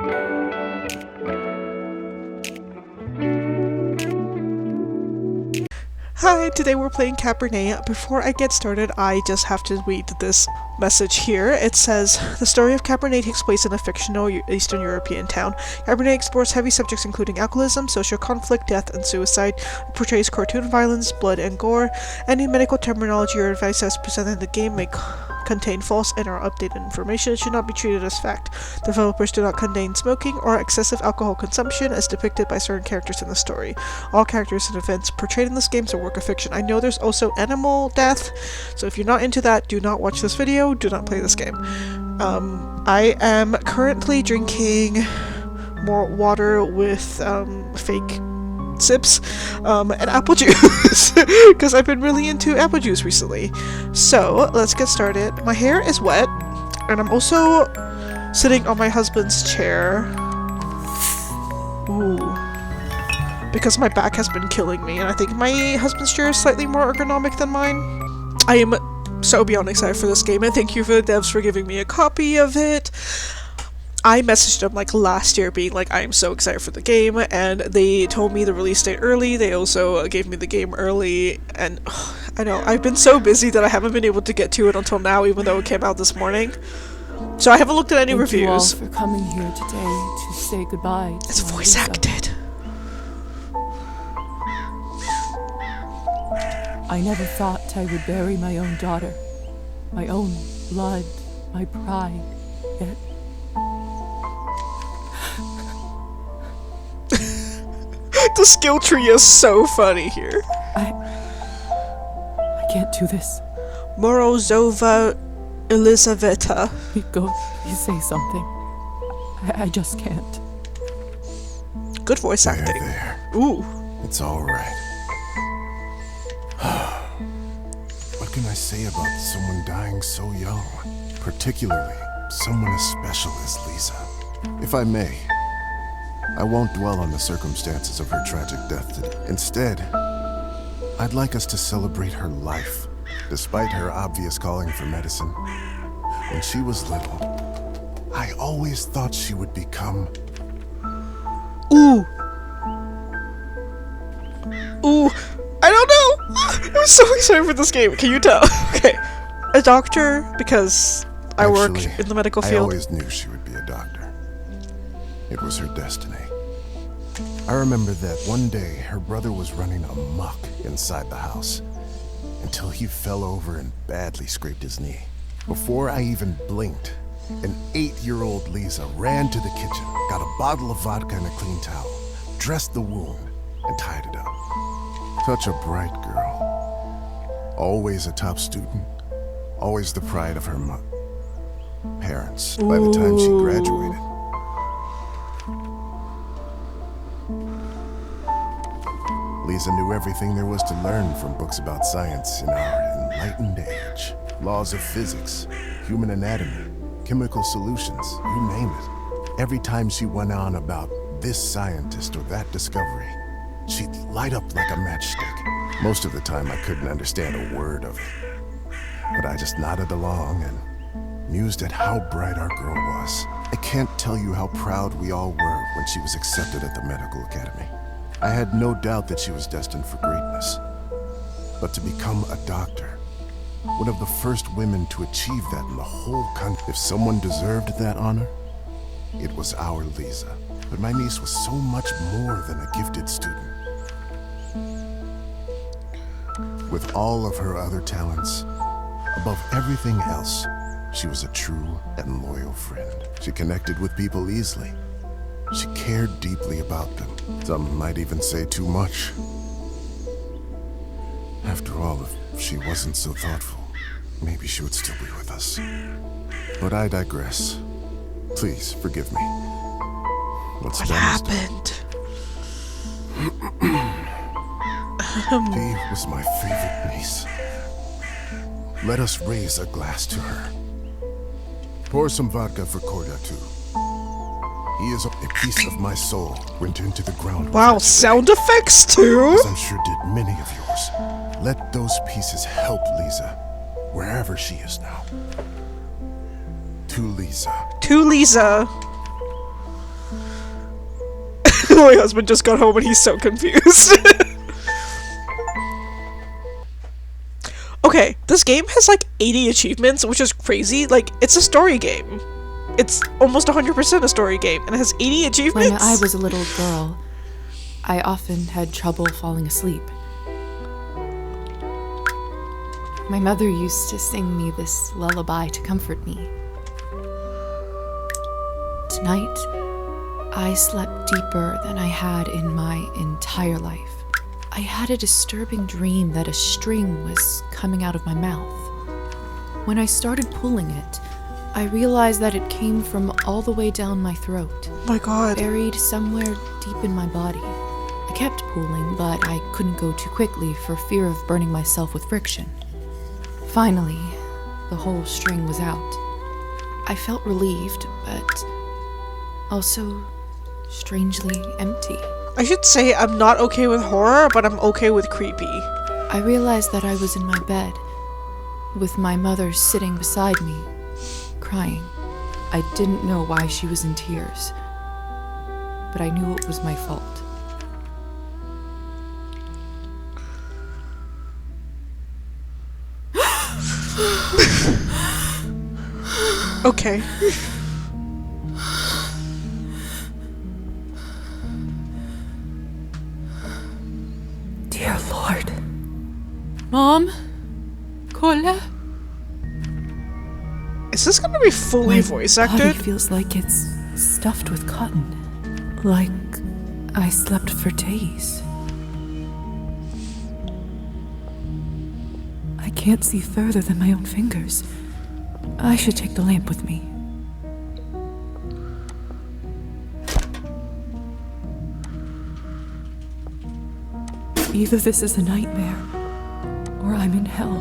Hi, today we're playing Cabernet. Before I get started, I just have to read this message here. It says, the story of Cabernet takes place in a fictional Eastern European town. Cabernet explores heavy subjects including alcoholism, social conflict, death, and suicide. It portrays cartoon violence, blood, and gore. Any medical terminology or advice as presented in the game may contain false and or updated information. It should not be treated as fact. Developers do not condone smoking or excessive alcohol consumption as depicted by certain characters in the story. All characters and events portrayed in this game are a work of fiction. I know there's also animal death, so if you're not into that, do not watch this video, do not play this game. I am currently drinking more water with fake sips and apple juice because I've been really into apple juice recently. So let's get started. My hair is wet and I'm also sitting on my husband's chair. Ooh. Because my back has been killing me, and I think my husband's chair is slightly more ergonomic than mine. I am so beyond excited for this game, and thank you for the devs for giving me a copy of it. I messaged them like last year being like, I am so excited for the game, and they told me the release date early. They also gave me the game early, and I know, I've been so busy that I haven't been able to get to it until now, even though it came out this morning. So I haven't looked at any reviews. Thank you all for coming here today to say goodbye to It's voice Lisa. acted. I never thought I would bury my own daughter, my own blood, my pride, yet The skill tree is so funny here. I can't do this. Morozova Elizaveta. Go, you say something. I just can't. Good voice acting. There. Ooh. It's all right. What can I say about someone dying so young? Particularly someone as special as Lisa. If I may, I won't dwell on the circumstances of her tragic death today. Instead, I'd like us to celebrate her life, despite her obvious calling for medicine. When she was little, I always thought she would become... Ooh. Ooh. I don't know! I'm so excited for this game. Can you tell? Okay. A doctor, because I work in the medical field. I always knew she would be a doctor. It was her destiny. I remember that one day her brother was running amok inside the house until he fell over and badly scraped his knee. Before I even blinked, an 8-year-old Lisa ran to the kitchen, got a bottle of vodka and a clean towel, dressed the wound, and tied it up. Such a bright girl. Always a top student. Always the pride of her parents by the time she graduated. Lisa knew everything there was to learn from books about science in our enlightened age. Laws of physics, human anatomy, chemical solutions, you name it. Every time she went on about this scientist or that discovery, she'd light up like a matchstick. Most of the time I couldn't understand a word of it. But I just nodded along and mused at how bright our girl was. I can't tell you how proud we all were when she was accepted at the medical academy. I had no doubt that she was destined for greatness. But to become a doctor, one of the first women to achieve that in the whole country, if someone deserved that honor, it was our Lisa. But my niece was so much more than a gifted student. With all of her other talents, above everything else, she was a true and loyal friend. She connected with people easily. She cared deeply about them. Some might even say too much. After all, if she wasn't so thoughtful, maybe she would still be with us. But I digress. Please, forgive me. What's What done is done. happened? She was my favorite niece. Let us raise a glass to her. Pour some vodka for Korda, too. He is a piece of my soul went into the ground. Wow, sound effects too? As I'm sure did many of yours. Let those pieces help Lisa, wherever she is now. To Lisa. To Lisa. My husband just got home and he's so confused. Okay, this game has like 80 achievements, which is crazy. Like, it's a story game. It's almost 100% a story game, and it has 80 achievements? When I was a little girl, I often had trouble falling asleep. My mother used to sing me this lullaby to comfort me. Tonight, I slept deeper than I had in my entire life. I had a disturbing dream that a string was coming out of my mouth. When I started pulling it, I realized that it came from all the way down my throat. Oh my god. Buried somewhere deep in my body. I kept pulling, but I couldn't go too quickly for fear of burning myself with friction. Finally, the whole string was out. I felt relieved, but also strangely empty. I should say I'm not okay with horror, but I'm okay with creepy. I realized that I was in my bed, with my mother sitting beside me, crying. I didn't know why she was in tears, but I knew it was my fault. Okay. Dear Lord. Mom? Cola? Is this gonna be fully voice My acted? body feels like it's stuffed with cotton. Like I slept for days. I can't see further than my own fingers. I should take the lamp with me. Either this is a nightmare, or I'm in hell.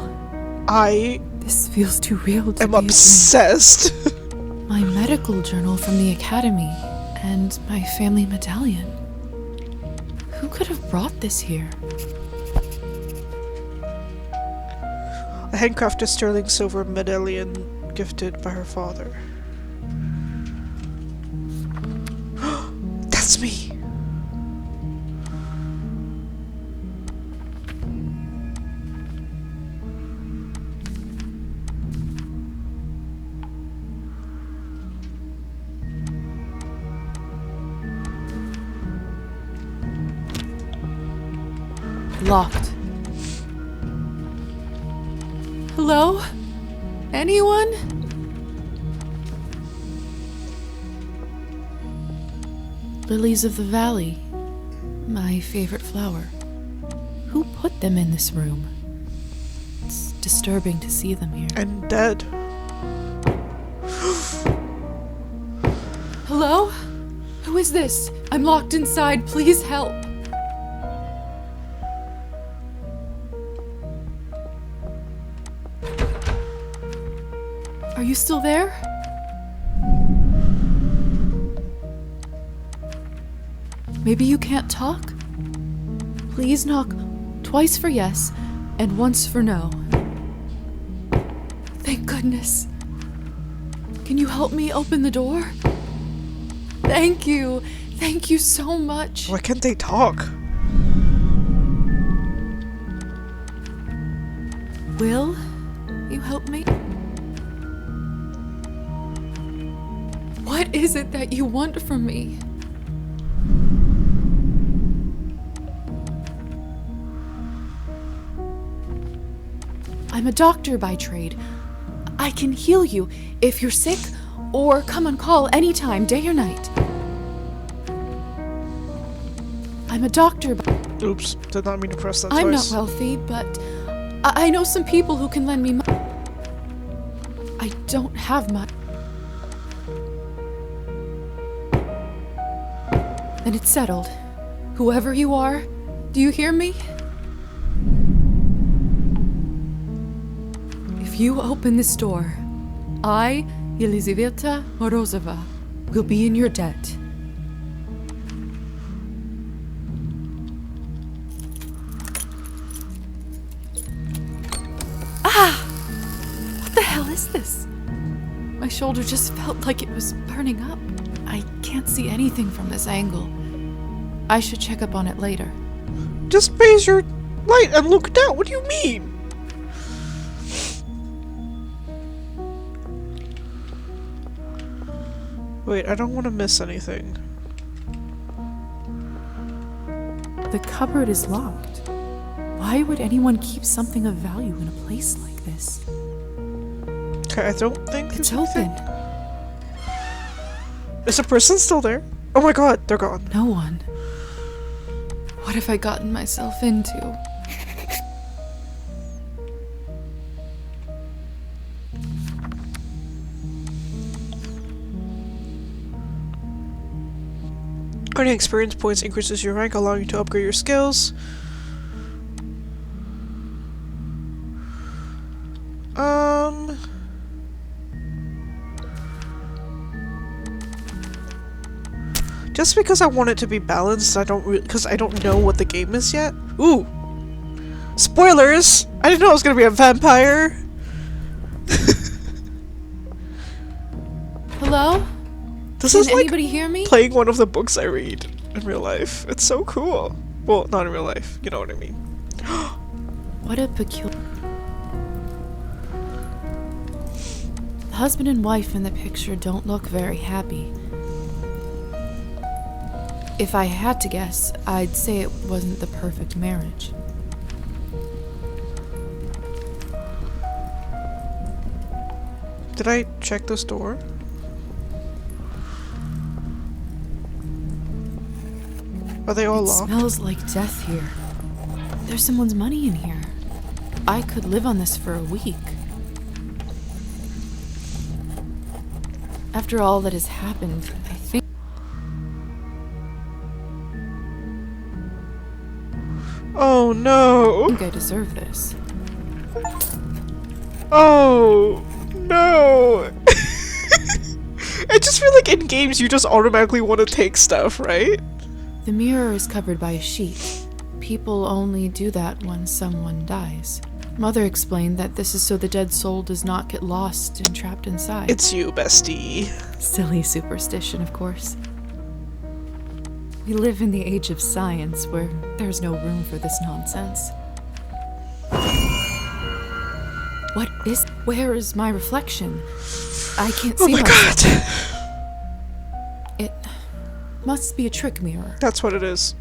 I This feels too real to am be a dream. obsessed. My medical journal from the academy, and my family medallion. Who could have brought this here? A handcrafted sterling silver medallion gifted by her father. That's me. Locked. Hello? Anyone? Lilies of the valley. My favorite flower. Who put them in this room? It's disturbing to see them here. And dead. Hello? Who is this? I'm locked inside. Please help. Are you still there? Maybe you can't talk? Please knock twice for yes and once for no. Thank goodness. Can you help me open the door? Thank you. Thank you so much. Why can't they talk? Will you help me? What is it that you want from me? I'm a doctor by trade. I can heal you if you're sick, or come on call anytime, day or night. I'm a doctor by... Oops, did not mean to press that I'm not twice. wealthy, but I know some people who can lend me money. I don't have much. Then it's settled. Whoever you are, do you hear me? If you open this door, I, Elizaveta Morozova, will be in your debt. What the hell is this? My shoulder just felt like it was burning up. I can't see anything from this angle. I should check up on it later. Just raise your light and look down. What do you mean? Wait, I don't want to miss anything. The cupboard is locked. Why would anyone keep something of value in a place like this? Okay, I don't think It's there's open. anything. Is the person still there? Oh my god, they're gone. No one. What have I gotten myself into? Earning experience points increases your rank, allowing you to upgrade your skills. Just because I want it to be balanced, because I don't know what the game is yet. Ooh! Spoilers! I didn't know it was gonna be a vampire! Hello? This Can is like anybody hear me? playing one of the books I read in real life. It's so cool. Well, not in real life, you know what I mean. What a peculiar... The husband and wife in the picture don't look very happy. If I had to guess, I'd say it wasn't the perfect marriage. Did I check this door? Are they all It locked? smells like death here. There's someone's money in here. I could live on this for a week. After all that has happened, I think... Oh no! I think I deserve this. Oh no! I just feel like in games you just automatically want to take stuff, right? The mirror is covered by a sheet. People only do that when someone dies. Mother explained that this is so the dead soul does not get lost and trapped inside. It's you, bestie. Silly superstition, of course. We live in the age of science where there's no room for this nonsense. What is... Where is my reflection? I can't Oh see my myself. god! It must be a trick mirror. That's what it is.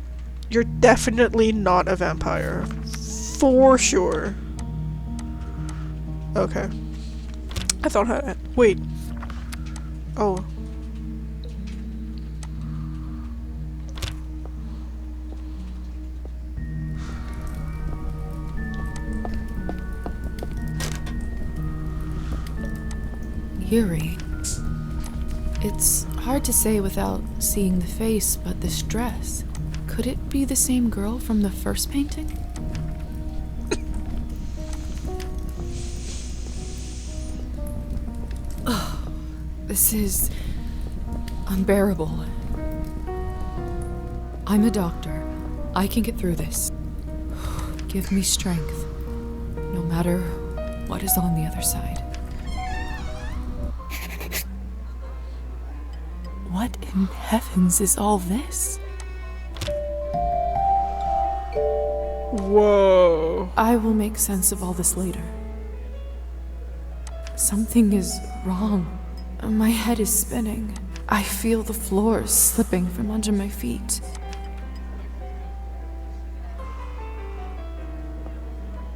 You're definitely not a vampire. For sure. Okay. I thought I had... Wait. Oh. Eerie. It's hard to say without seeing the face, but this dress. Could it be the same girl from the first painting? Oh, this is unbearable. I'm a doctor. I can get through this. Give me strength, no matter what is on the other side. What in heavens is all this? Whoa. I will make sense of all this later. Something is wrong. My head is spinning. I feel the floor slipping from under my feet.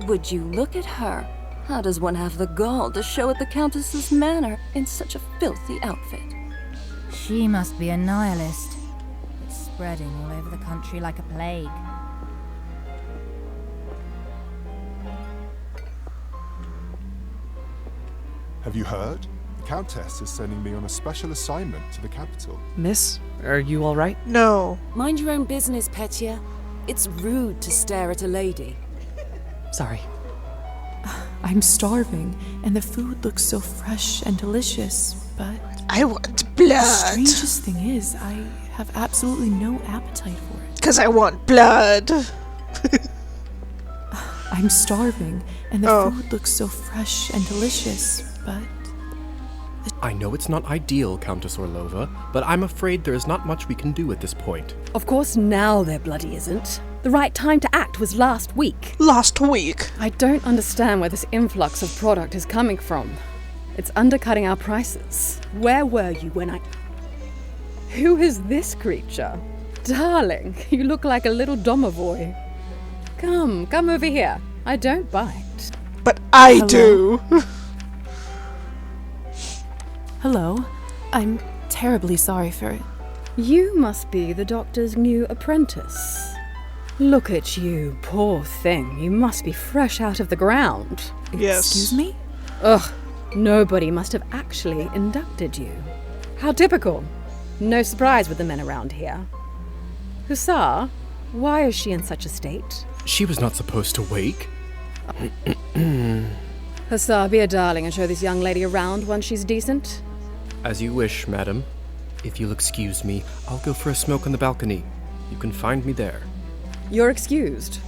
Would you look at her? How does one have the gall to show at the Countess's manor in such a filthy outfit? She must be a nihilist. It's spreading all over the country like a plague. Have you heard? The Countess is sending me on a special assignment to the capital. Miss, are you all right? No. Mind your own business, Petya. It's rude to stare at a lady. Sorry. I'm starving, and the food looks so fresh and delicious, but I want the blood. strangest thing is, I have absolutely no appetite for it. Because I want blood. I'm starving, and the Oh. food looks so fresh and delicious, but I know it's not ideal, Countess Orlova, but I'm afraid there is not much we can do at this point. Of course now there bloody isn't. The right time to act was last week. Last week? I don't understand where this influx of product is coming from. It's undercutting our prices. Where were you when I... Who is this creature? Darling, you look like a little domovoi. Come over here. I don't bite. But I Hello? do. Hello. I'm terribly sorry for it. You must be the doctor's new apprentice. Look at you, poor thing. You must be fresh out of the ground. Yes. Excuse me? Ugh, nobody must have actually inducted you. How typical. No surprise with the men around here. Hussar, why is she in such a state? She was not supposed to wake. Hussar, be a darling and show this young lady around once she's decent. As you wish, madam. If you'll excuse me, I'll go for a smoke on the balcony. You can find me there. You're excused.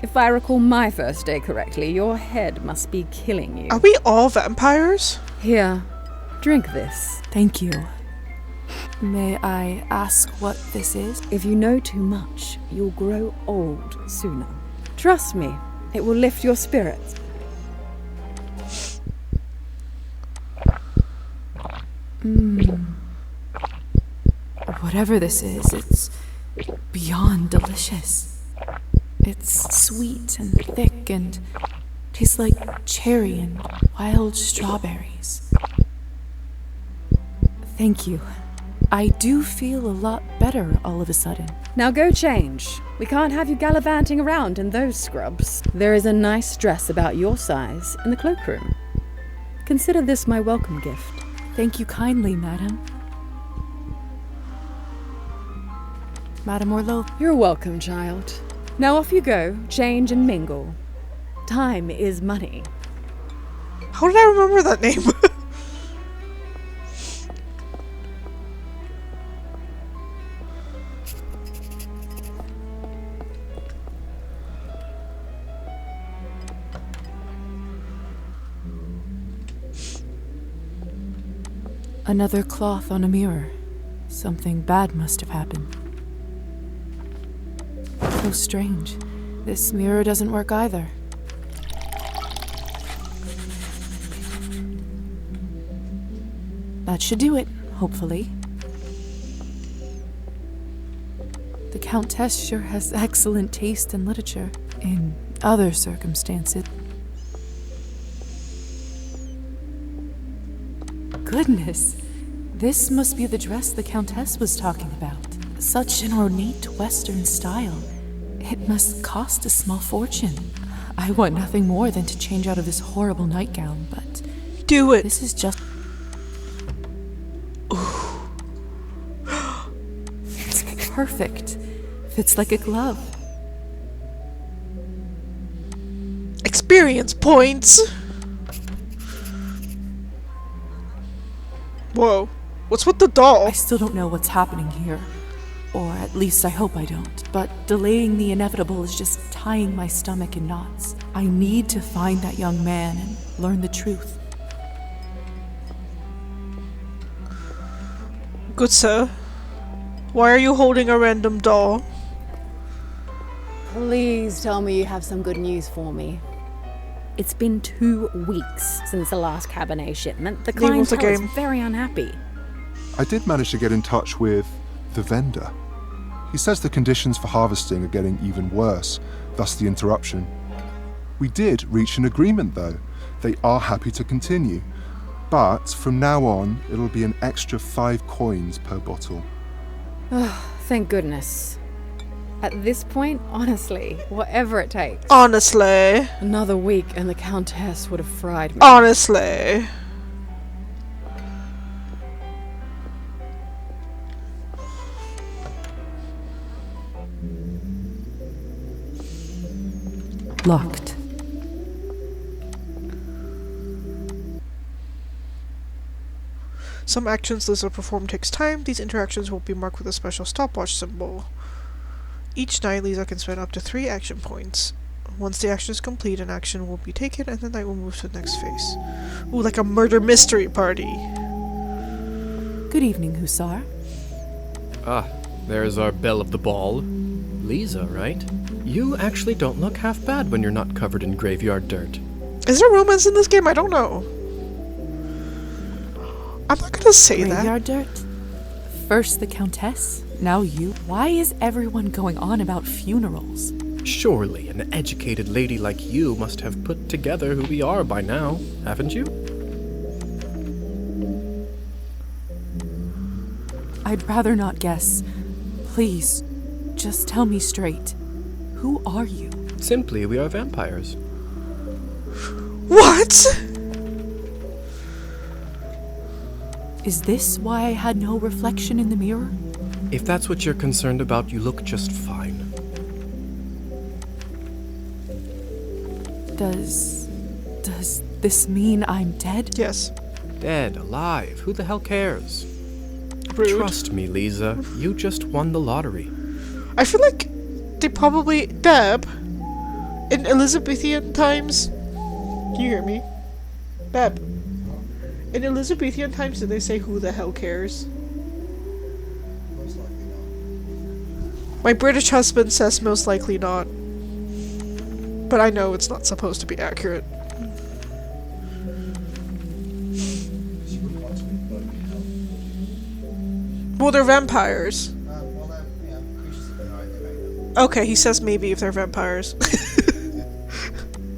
If I recall my first day correctly, your head must be killing you. Are we all vampires? Here, drink this. Thank you. May I ask what this is? If you know too much, you'll grow old sooner. Trust me, it will lift your spirits. Whatever this is, it's beyond delicious. It's sweet and thick and tastes like cherry and wild strawberries. Thank you. I do feel a lot better all of a sudden. Now go change. We can't have you gallivanting around in those scrubs. There is a nice dress about your size in the cloakroom. Consider this my welcome gift. Thank you kindly, madam. Madam Orlova. You're welcome, child. Now off you go, change and mingle. Time is money. How did I remember that name? Another cloth on a mirror. Something bad must have happened. So strange. This mirror doesn't work either. That should do it, hopefully. The Countess sure has excellent taste in literature, in other circumstances. Goodness, this must be the dress the Countess was talking about. Such an ornate Western style. It must cost a small fortune. I want nothing more than to change out of this horrible nightgown, but... Do it. This is just... It's perfect. Fits like a glove. Experience points! Whoa. What's with the doll? I still don't know what's happening here. Or at least I hope I don't. But delaying the inevitable is just tying my stomach in knots. I need to find that young man and learn the truth. Good sir. Why are you holding a random doll? Please tell me you have some good news for me. It's been 2 weeks since the last Cabernet shipment. The Name of the clientele is game. very unhappy. I did manage to get in touch with the vendor. He says the conditions for harvesting are getting even worse, thus the interruption. We did reach an agreement though. They are happy to continue. But from now on, it'll be an extra 5 coins per bottle. Thank goodness. At this point, honestly, whatever it takes. Honestly. Another week and the Countess would have fried me. Honestly. Locked. Some actions Liz will perform takes time. These interactions will be marked with a special stopwatch symbol. Each night, Lisa can spend up to 3 action points. Once the action is complete, an action will be taken, and the night will move to the next phase. Ooh, like a murder mystery party. Good evening, Hussar. Ah, there's our belle of the ball. Lisa, right? You actually don't look half bad when you're not covered in graveyard dirt. Is there romance in this game? I don't know. I'm not gonna say Graveyard dirt? First the Countess, now you. Why is everyone going on about funerals? Surely an educated lady like you must have put together who we are by now, haven't you? I'd rather not guess. Please, just tell me straight. Who are you? Simply, we are vampires. that. What? Is this why I had no reflection in the mirror? If that's what you're concerned about, you look just fine. Does this mean I'm dead? Yes. Dead, alive, who the hell cares? Rude. Trust me, Lisa, you just won the lottery. I feel like they probably... Deb, in Elizabethan times... Can you hear me? Deb. In Elizabethan times, did they say who the hell cares? My British husband says most likely not. But I know it's not supposed to be accurate. Well, they're vampires. Okay, he says maybe if they're vampires.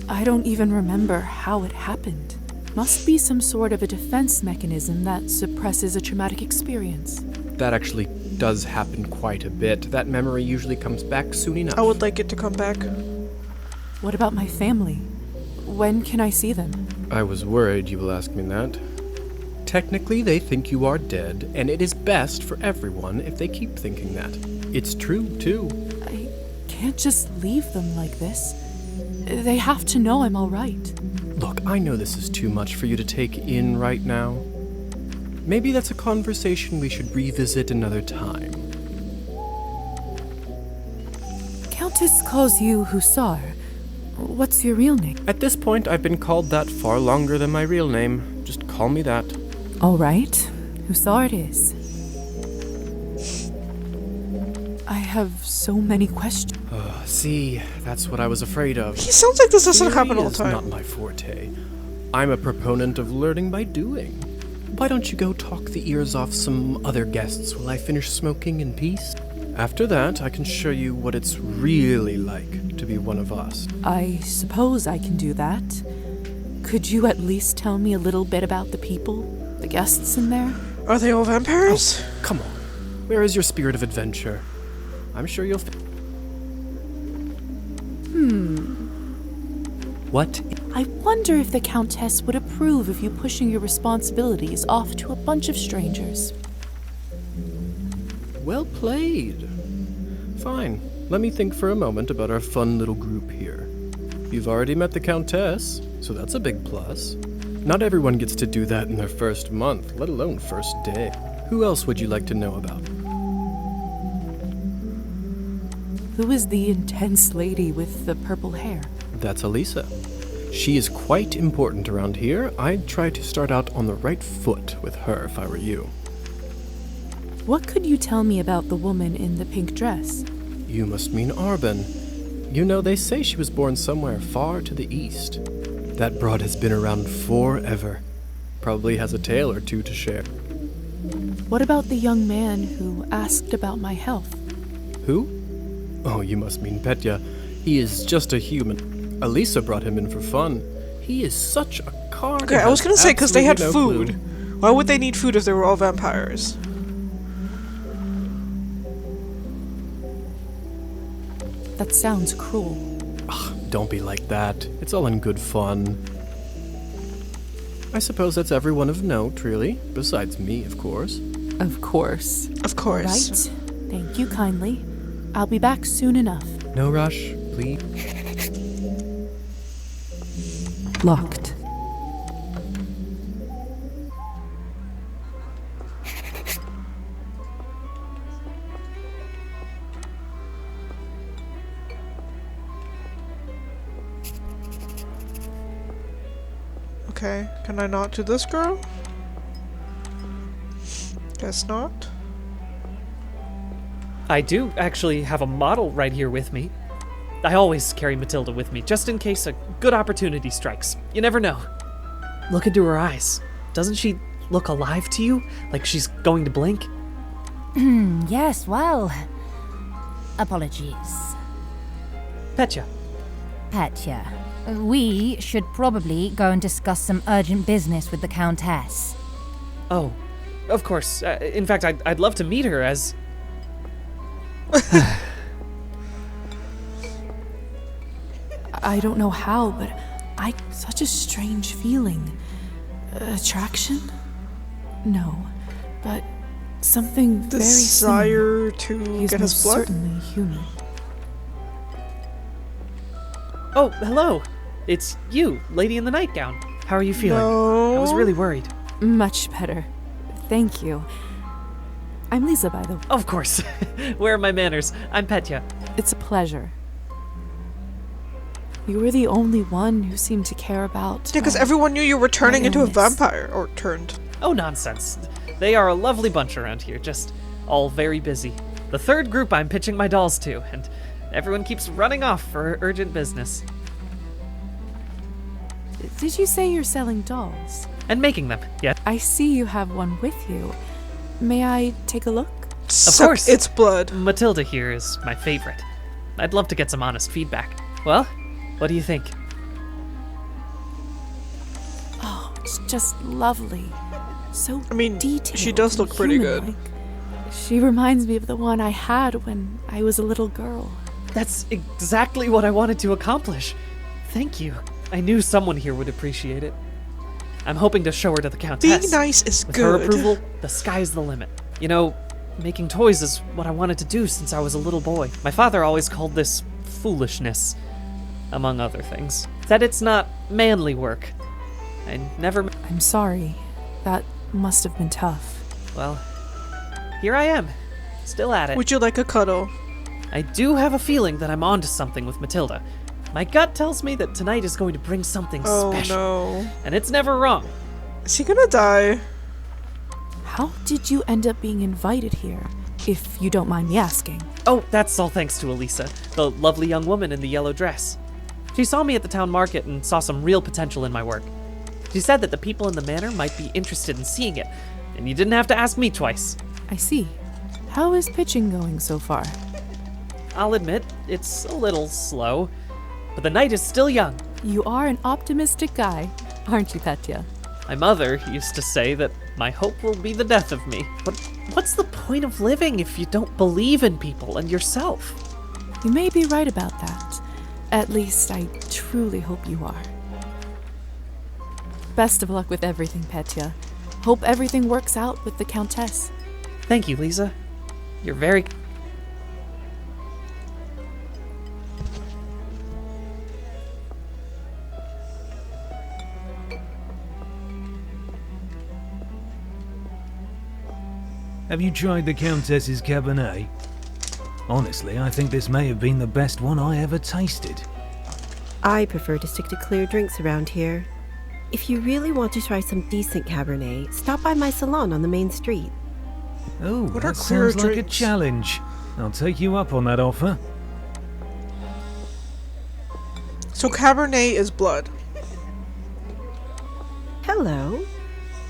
I don't even remember how it happened. Must be some sort of a defense mechanism that suppresses a traumatic experience. That actually does happen quite a bit. That memory usually comes back soon enough. I would like it to come back. What about my family? When can I see them? I was worried you will ask me that. Technically, they think you are dead, and it is best for everyone if they keep thinking that. It's true, too. I can't just leave them like this. They have to know I'm all right. Look, I know this is too much for you to take in right now. Maybe that's a conversation we should revisit another time. Countess calls you Hussar. What's your real name? At this point, I've been called that far longer than my real name. Just call me that. All right, Hussar it is. I have so many questions. See, that's what I was afraid of. He sounds like this doesn't happen all the Is time. not my forte. I'm a proponent of learning by doing. Why don't you go talk the ears off some other guests while I finish smoking in peace? After that, I can show you what it's really like to be one of us. I suppose I can do that. Could you at least tell me a little bit about the people, the guests in there? Are they all vampires? Oh, come on. Where is your spirit of adventure? I'm sure you'll... What? I wonder if the Countess would approve of you pushing your responsibilities off to a bunch of strangers. Well played. Fine. Let me think for a moment about our fun little group here. You've already met the Countess, so that's a big plus. Not everyone gets to do that in their first month, let alone first day. Who else would you like to know about? Who is the intense lady with the purple hair? That's Elisa. She is quite important around here. I'd try to start out on the right foot with her if I were you. What could you tell me about the woman in the pink dress? You must mean Arbin. You know, they say she was born somewhere far to the east. That broad has been around forever. Probably has a tale or two to share. What about the young man who asked about my health? Who? Oh, you must mean Petya. He is just a human. Elisa brought him in for fun. He is such a card. Okay, I was gonna say, because they had Absolutely no food. clue. Why would they need food if they were all vampires? That sounds cruel. Don't be like that. It's all in good fun. I suppose that's everyone of note, really. Besides me, of course. Of course. Of course. Right. Thank you kindly. I'll be back soon enough. No rush, please. Locked. Okay, can I not do this girl? Guess not. I do actually have a model right here with me. I always carry Matilda with me, just in case a good opportunity strikes. You never know. Look into her eyes. Doesn't she look alive to you? Like she's going to blink? Yes, well... Apologies. Petya. Petya, we should probably go and discuss some urgent business with the Countess. Oh, of course. In fact, I'd love to meet her as... I don't know how, but such a strange feeling. Attraction? No, but something very Desire to similar. He's get his most blood? certainly human. Oh, hello. It's you, lady in the nightgown. How are you feeling? No. I was really worried. Much better. Thank you. I'm Lisa, by the way. Of course. Where are my manners? I'm Petya. It's a pleasure. You were the only one who seemed to care about... Yeah, because everyone knew you were turning my into a illness. vampire. Or turned. Oh, nonsense. They are a lovely bunch around here, just all very busy. The third group I'm pitching my dolls to, and everyone keeps running off for urgent business. Did you say you're selling dolls? And making them, yeah. I see you have one with you. May I take a look? Of course. It's blood. Matilda here is my favorite. I'd love to get some honest feedback. Well, what do you think? Oh, it's just lovely. So I mean, detailed. she does look and pretty good. human-like. She reminds me of the one I had when I was a little girl. That's exactly what I wanted to accomplish. Thank you. I knew someone here would appreciate it. I'm hoping to show her to the Countess. Being nice is With good. her approval, the sky's the limit. You know, making toys is what I wanted to do since I was a little boy. My father always called this foolishness, among other things. Said it's not manly work. I never... I'm sorry. That must have been tough. Well, here I am, still at it. Would you like a cuddle? I do have a feeling that I'm onto something with Matilda. My gut tells me that tonight is going to bring something special. Oh no. And it's never wrong. Is he gonna die? How did you end up being invited here, if you don't mind me asking? Oh, that's all thanks to Elisa, the lovely young woman in the yellow dress. She saw me at the town market and saw some real potential in my work. She said that the people in the manor might be interested in seeing it, and you didn't have to ask me twice. I see. How is pitching going so far? I'll admit, it's a little slow, but the night is still young. You are an optimistic guy, aren't you, Petya? My mother used to say that my hope will be the death of me. But what's the point of living if you don't believe in people and yourself? You may be right about that. At least, I truly hope you are. Best of luck with everything, Petya. Hope everything works out with the Countess. Thank you, Lisa. You're very... Have you tried the Countess's Cabernet? Honestly, I think this may have been the best one I ever tasted. I prefer to stick to clear drinks around here. If you really want to try some decent Cabernet, stop by my salon on the main street. Oh, What are that clear sounds like a drinks? challenge. I'll take you up on that offer. So Cabernet is blood. Hello.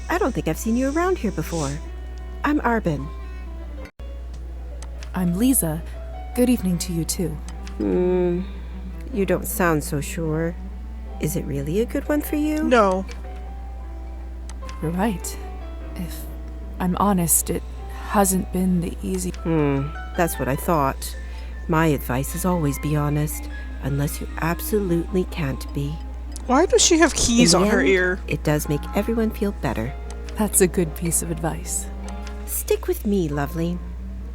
I don't think I've seen you around here before. I'm Arbin. I'm Lisa. Good evening to you, too. You don't sound so sure. Is it really a good one for you? No. You're right. If I'm honest, it hasn't been the easy... That's what I thought. My advice is always be honest, unless you absolutely can't be. Why does she have keys In on the her end, ear? It does make everyone feel better. That's a good piece of advice. Stick with me, lovely.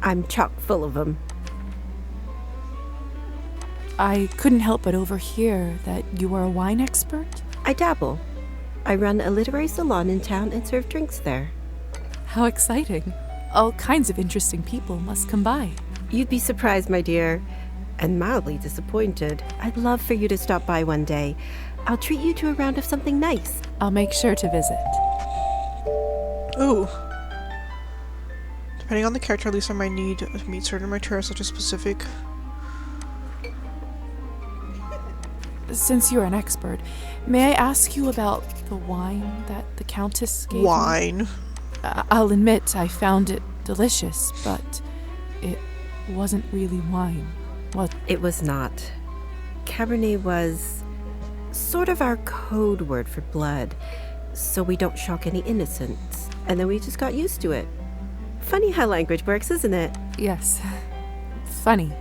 I'm chock full of them. I couldn't help but overhear that you are a wine expert. I dabble. I run a literary salon in town and serve drinks there. How exciting. All kinds of interesting people must come by. You'd be surprised, my dear, and mildly disappointed. I'd love for you to stop by one day. I'll treat you to a round of something nice. I'll make sure to visit. Ooh. Depending on the character, at least I might need to meet certain criteria such as specific. Since you're an expert, may I ask you about the wine that the Countess gave me? Wine. I'll admit I found it delicious, but it wasn't really wine. What? It was not. Cabernet was sort of our code word for blood, so we don't shock any innocents. And then we just got used to it. Funny how language works, isn't it? Yes. Funny.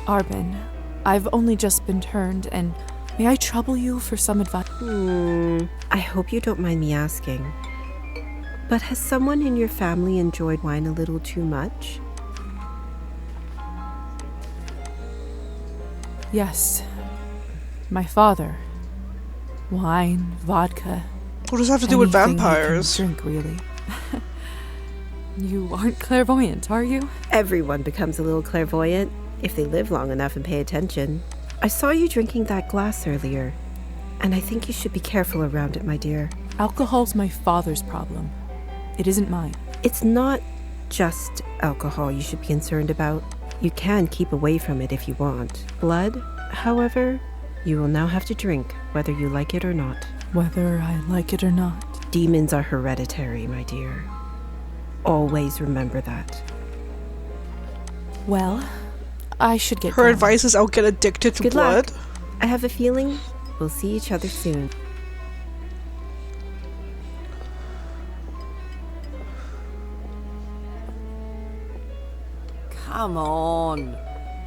Arbin, I've only just been turned, and may I trouble you for some advice? I hope you don't mind me asking. But has someone in your family enjoyed wine a little too much? Yes. My father. Wine, vodka. What does that have to do with anything he can vampires? Drink, really. You aren't clairvoyant, are you? Everyone becomes a little clairvoyant if they live long enough and pay attention. I saw you drinking that glass earlier, and I think you should be careful around it, my dear. Alcohol's my father's problem. It isn't mine. It's not just alcohol you should be concerned about. You can keep away from it if you want. Blood, however, you will now have to drink, whether you like it or not. Whether I like it or not. Demons are hereditary, my dear. Always remember that. Well, I should get Her going. advice is I'll get addicted to Good blood. luck. I have a feeling we'll see each other soon. Come on.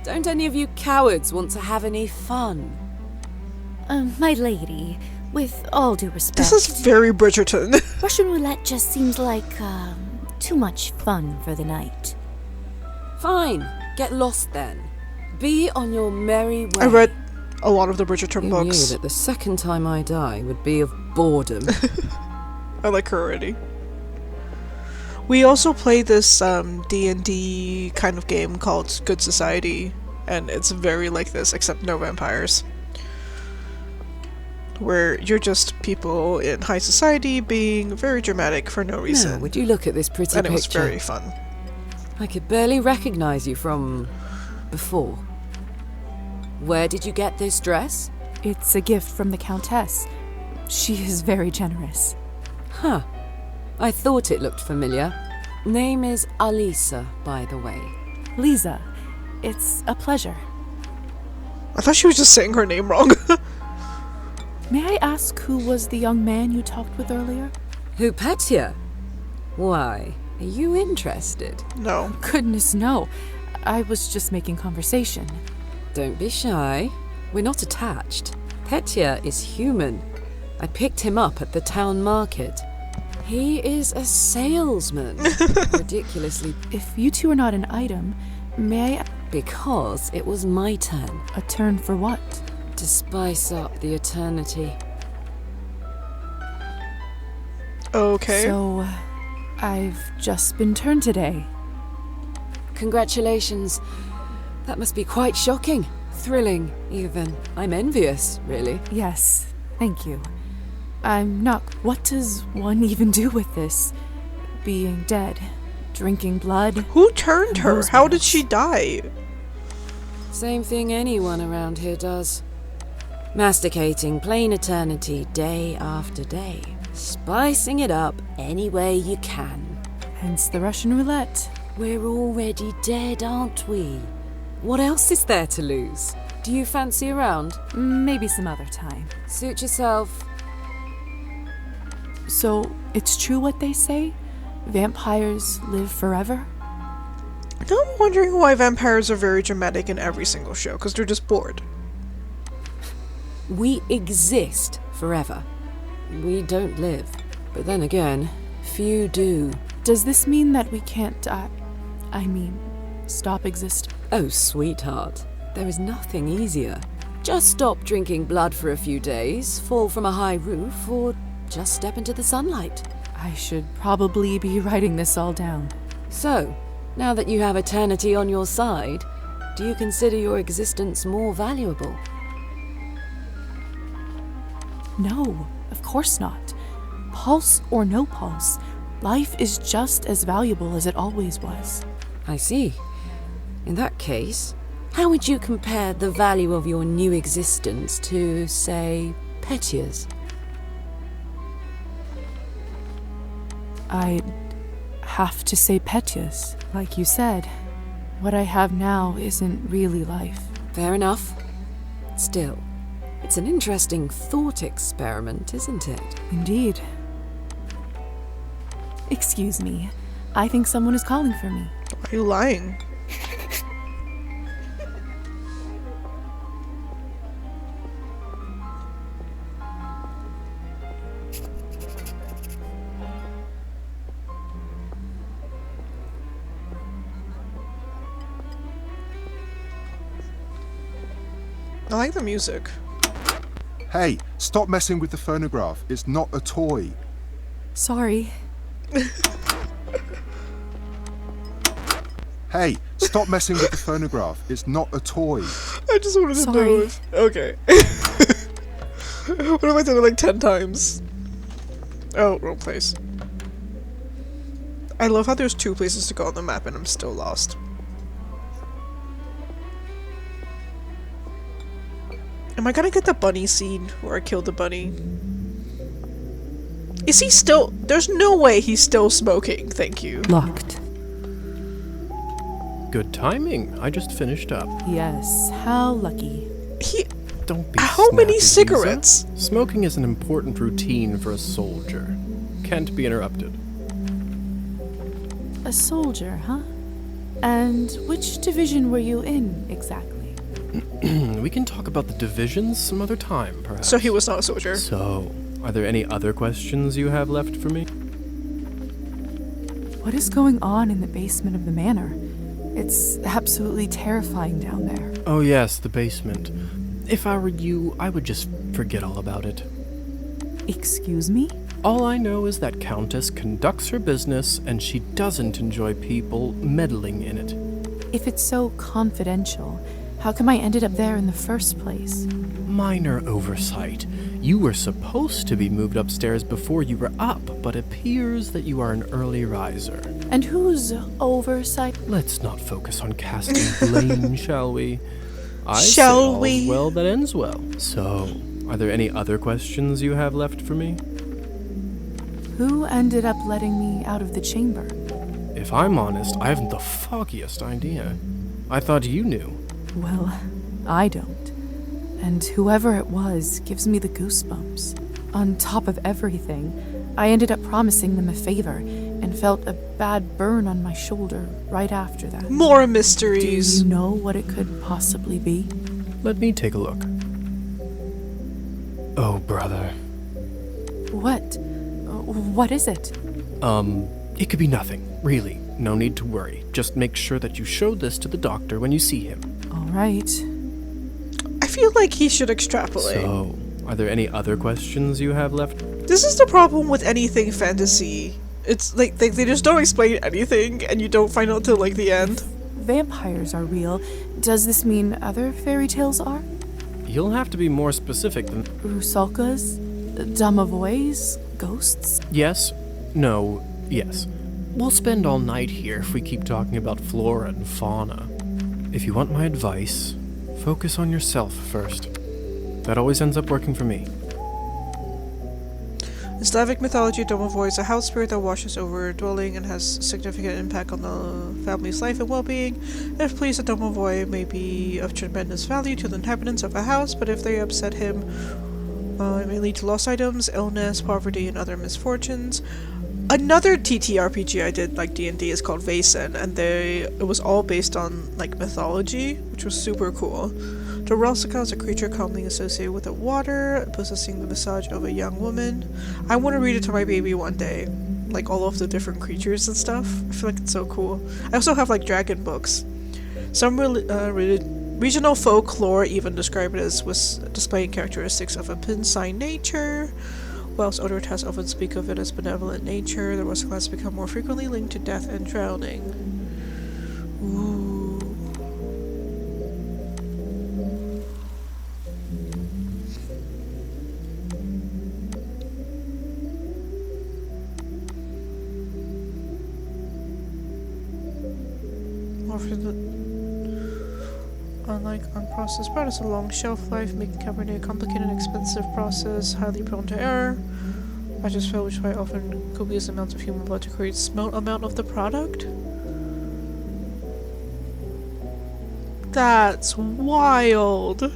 Don't any of you cowards want to have any fun? My lady, with all due respect... This is very Bridgerton. Russian roulette just seems like, too much fun for the night. Fine. Get lost then. Be on your merry way. I read a lot of the Bridgerton You books. knew that the second time I die would be of boredom. I like her already. We also play this D&D kind of game called Good Society, and it's very like this, except no vampires. Where you're just people in high society being very dramatic for no reason. Now, would you look at this pretty and picture? It was very fun. I could barely recognize you from before. Where did you get this dress? It's a gift from the Countess. She is very generous. Huh. I thought it looked familiar. Name is Alisa, by the way. Lisa, it's a pleasure. I thought she was just saying her name wrong. May I ask who was the young man you talked with earlier? Who, Petya? Why, are you interested? No. Goodness, no. I was just making conversation. Don't be shy. We're not attached. Petya is human. I picked him up at the town market. He is a salesman. Ridiculously. If you two are not an item, may I... Because it was my turn. A turn for what? To spice up the eternity. Okay. So, I've just been turned today. Congratulations. That must be quite shocking. Thrilling, even. I'm envious, really. Yes, thank you. I'm not... What does one even do with this? Being dead, drinking blood... Who turned her? How did she die? Same thing anyone around here does. Masticating plain eternity day after day. Spicing it up any way you can. Hence the Russian roulette. We're already dead, aren't we? What else is there to lose? Do you fancy a round? Maybe some other time. Suit yourself. So, it's true what they say? Vampires live forever? Now I'm wondering why vampires are very dramatic in every single show, because they're just bored. We exist forever. We don't live. But then again, few do. Does this mean that we can't die? I mean, stop existing? Oh, sweetheart. There is nothing easier. Just stop drinking blood for a few days, fall from a high roof, or just step into the sunlight. I should probably be writing this all down. So, now that you have eternity on your side, do you consider your existence more valuable? No, of course not. Pulse or no pulse, life is just as valuable as it always was. I see. In that case, how would you compare the value of your new existence to, say, Petia's? I'd have to say Petia's. Like you said, what I have now isn't really life. Fair enough. Still, it's an interesting thought experiment, isn't it? Indeed. Excuse me. I think someone is calling for me. Why are you lying? I like the music. Hey, stop messing with the phonograph. It's not a toy. Sorry. Hey, stop messing with the phonograph. It's not a toy. I just wanted to know if... Okay. What have I done it like 10 times? Oh, wrong place. I love how there's 2 places to go on the map and I'm still lost. Am I gonna get the bunny scene where I killed the bunny? Is he still... There's no way he's still smoking, thank you. Locked. Good timing. I just finished up. Yes, how lucky. Don't be How many snappy, cigarettes? Lisa. Smoking is an important routine for a soldier. Can't be interrupted. A soldier, huh? And which division were you in, exactly? We can talk about the divisions some other time, perhaps. So he was not a soldier. So, are there any other questions you have left for me? What is going on in the basement of the manor? It's absolutely terrifying down there. Oh yes, the basement. If I were you, I would just forget all about it. Excuse me? All I know is that Countess conducts her business and she doesn't enjoy people meddling in it. If it's so confidential, how come I ended up there in the first place? Minor oversight. You were supposed to be moved upstairs before you were up, but appears that you are an early riser. And whose oversight? Let's not focus on casting blame, shall we? Shall we? All's well that ends well. So, are there any other questions you have left for me? Who ended up letting me out of the chamber? If I'm honest, I haven't the foggiest idea. I thought you knew. Well, I don't. And whoever it was gives me the goosebumps. On top of everything, I ended up promising them a favor and felt a bad burn on my shoulder right after that. More mysteries. Do you know what it could possibly be? Let me take a look. Oh, brother. What? What is it? It could be nothing, really. No need to worry. Just make sure that you show this to the doctor when you see him. All right. I feel like he should extrapolate. So, are there any other questions you have left? This is the problem with anything fantasy. It's like they just don't explain anything and you don't find out till like the end. Vampires are real. Does this mean other fairy tales are? You'll have to be more specific than... Rusalkas? Domovoys? Ghosts? Yes. No. Yes. We'll spend all night here if we keep talking about flora and fauna. If you want my advice, focus on yourself first. That always ends up working for me. In Slavic mythology, Domovoy is a house spirit that washes over a dwelling and has significant impact on the family's life and well-being. If pleased, a Domovoy may be of tremendous value to the inhabitants of a house, but if they upset him, it may lead to lost items, illness, poverty, and other misfortunes. Another TTRPG I did, like D&D, is called Vaesen, and it was all based on, like, mythology, which was super cool. The Rusalka is a creature commonly associated with the water, possessing the visage of a young woman. I want to read it to my baby one day, like all of the different creatures and stuff. I feel like it's so cool. I also have, like, dragon books. Some regional folklore even describe it as displaying characteristics of a Pinsine nature, whilst other texts often speak of it as benevolent nature. The Rusalka has become more frequently linked to death and drowning. Ooh. more for the... Unlike unprocessed bread, it's a long shelf life, making Cabernet a complicated and expensive process, highly prone to error. Batches fail, which quite often copious amounts of human blood to create small amount of the product. That's wild.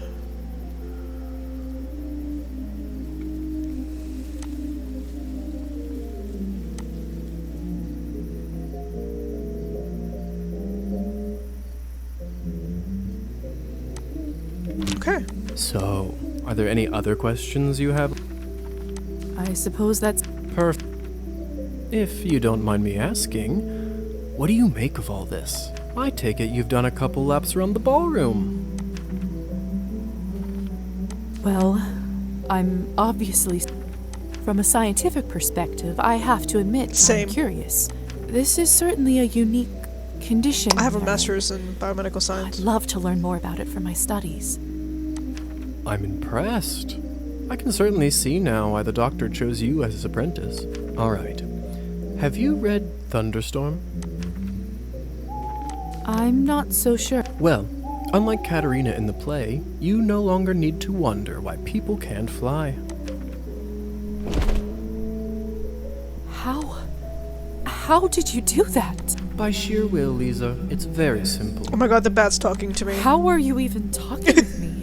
Okay. So, are there any other questions you have? I suppose that's... Perfect. If you don't mind me asking, what do you make of all this? I take it you've done a couple laps around the ballroom. Well, I'm obviously... From a scientific perspective, I have to admit Same. I'm curious. This is certainly a unique condition. I have a that master's in biomedical science. I'd love to learn more about it for my studies. I'm impressed. I can certainly see now why the doctor chose you as his apprentice. Alright. Have you read Thunderstorm? I'm not so sure. Well, unlike Katerina in the play, you no longer need to wonder why people can't fly. How did you do that? By sheer will, Lisa. It's very simple. Oh my god, the bat's talking to me. How are you even talking with me?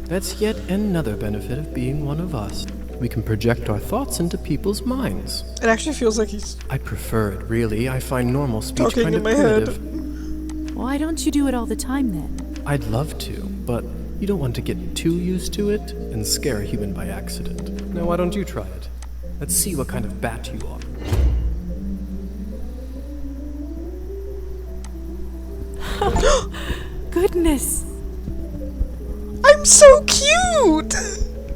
That's yet another benefit of being one of us. We can project our thoughts into people's minds. It actually feels like he's... I prefer it, really. I find normal speech talking kind in of my primitive. head. Why don't you do it all the time then? I'd love to, but you don't want to get too used to it and scare a human by accident. Now, why don't you try it? Let's see what kind of bat you are. Goodness! I'm so cute!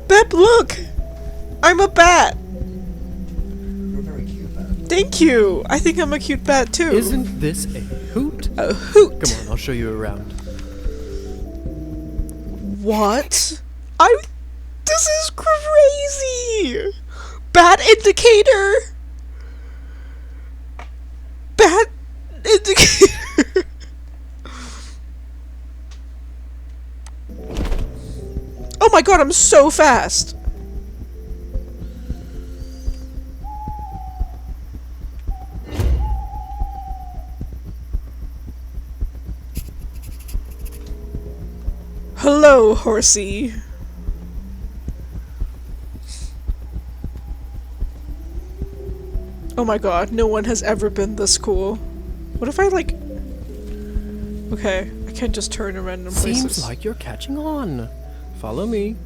Bep, look! I'm a bat! You're a very cute bat. Thank you! I think I'm a cute bat too. Isn't this a hoot? A hoot! Come on, I'll show you around. What? This is crazy! Bat indicator! Bat indicator! Oh my god, I'm so fast! Hello, horsey. Oh my god, no one has ever been this cool. What if I, like... Okay, I can't just turn in random places. Seems like you're catching on. Follow me.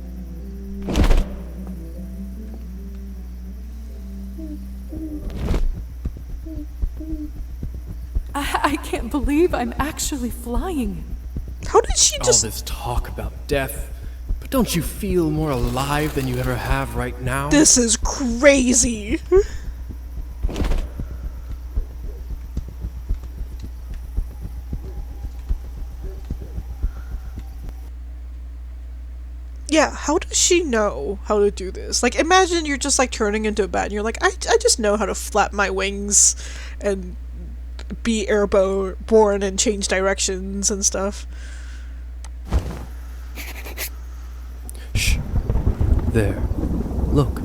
I can't believe I'm actually flying. How did she just... All this talk about death, but don't you feel more alive than you ever have right now? This is crazy! Yeah, how does she know how to do this? Like, imagine you're just, like, turning into a bat and you're like, I just know how to flap my wings and be airborne and change directions and stuff. Shh. There. Look.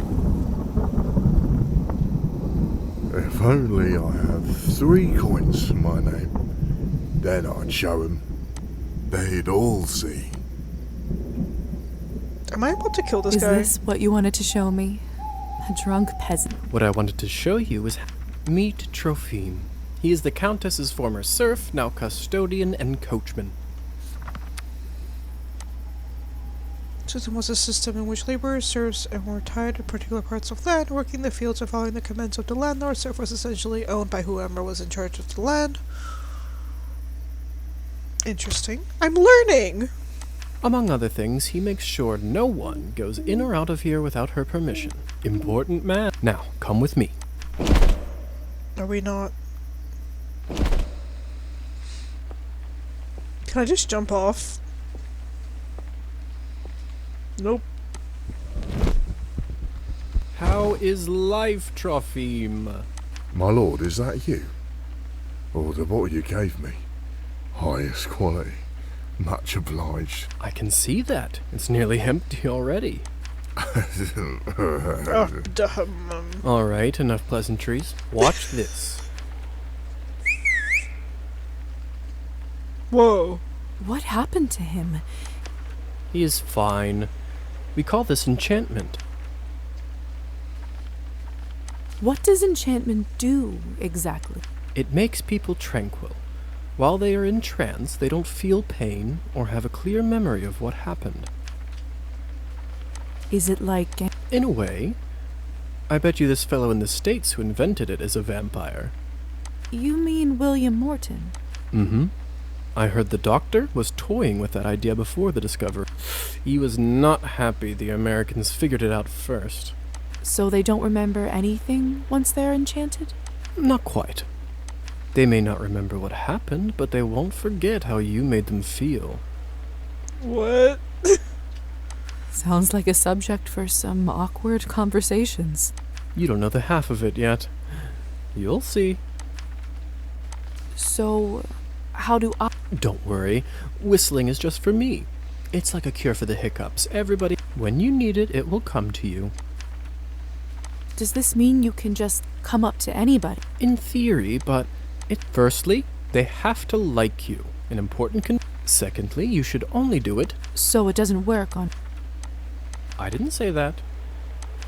If only I had 3 coins to my name, then I'd show 'em. They'd all see. Am I about to kill this Is guy? this what you wanted to show me? A drunk peasant. What I wanted to show you is meet Trophime. He is the Countess's former serf, now custodian and coachman. System was a system in which laborers, serfs, and were tied to particular parts of land, working the fields and following the commands of the landlord. Serf was essentially owned by whoever was in charge of the land. Interesting. I'm learning! Among other things, he makes sure no one goes in or out of here without her permission. Important man. Now, come with me. Are we not? Can I just jump off? Nope. How is life, Trophime? My lord, is that you? Or the bottle you gave me? Highest quality. Much obliged. I can see that. It's nearly empty already. Oh, dumb. All right, enough pleasantries. Watch this. Whoa. What happened to him? He is fine. We call this enchantment. What does enchantment do, exactly? It makes people tranquil. While they are in trance, they don't feel pain or have a clear memory of what happened. Is it like... In a way. I bet you this fellow in the States who invented it is a vampire. You mean William Morton? Mm-hmm. I heard the doctor was toying with that idea before the discovery. He was not happy the Americans figured it out first. So they don't remember anything once they're enchanted? Not quite. They may not remember what happened, but they won't forget how you made them feel. What? Sounds like a subject for some awkward conversations. You don't know the half of it yet. You'll see. So, how do I... Don't worry. Whistling is just for me. It's like a cure for the hiccups. Everybody... When you need it, it will come to you. Does this mean you can just come up to anybody? In theory, but... Firstly, they have to like you. An important Secondly, you should only do it... So it doesn't work on... I didn't say that.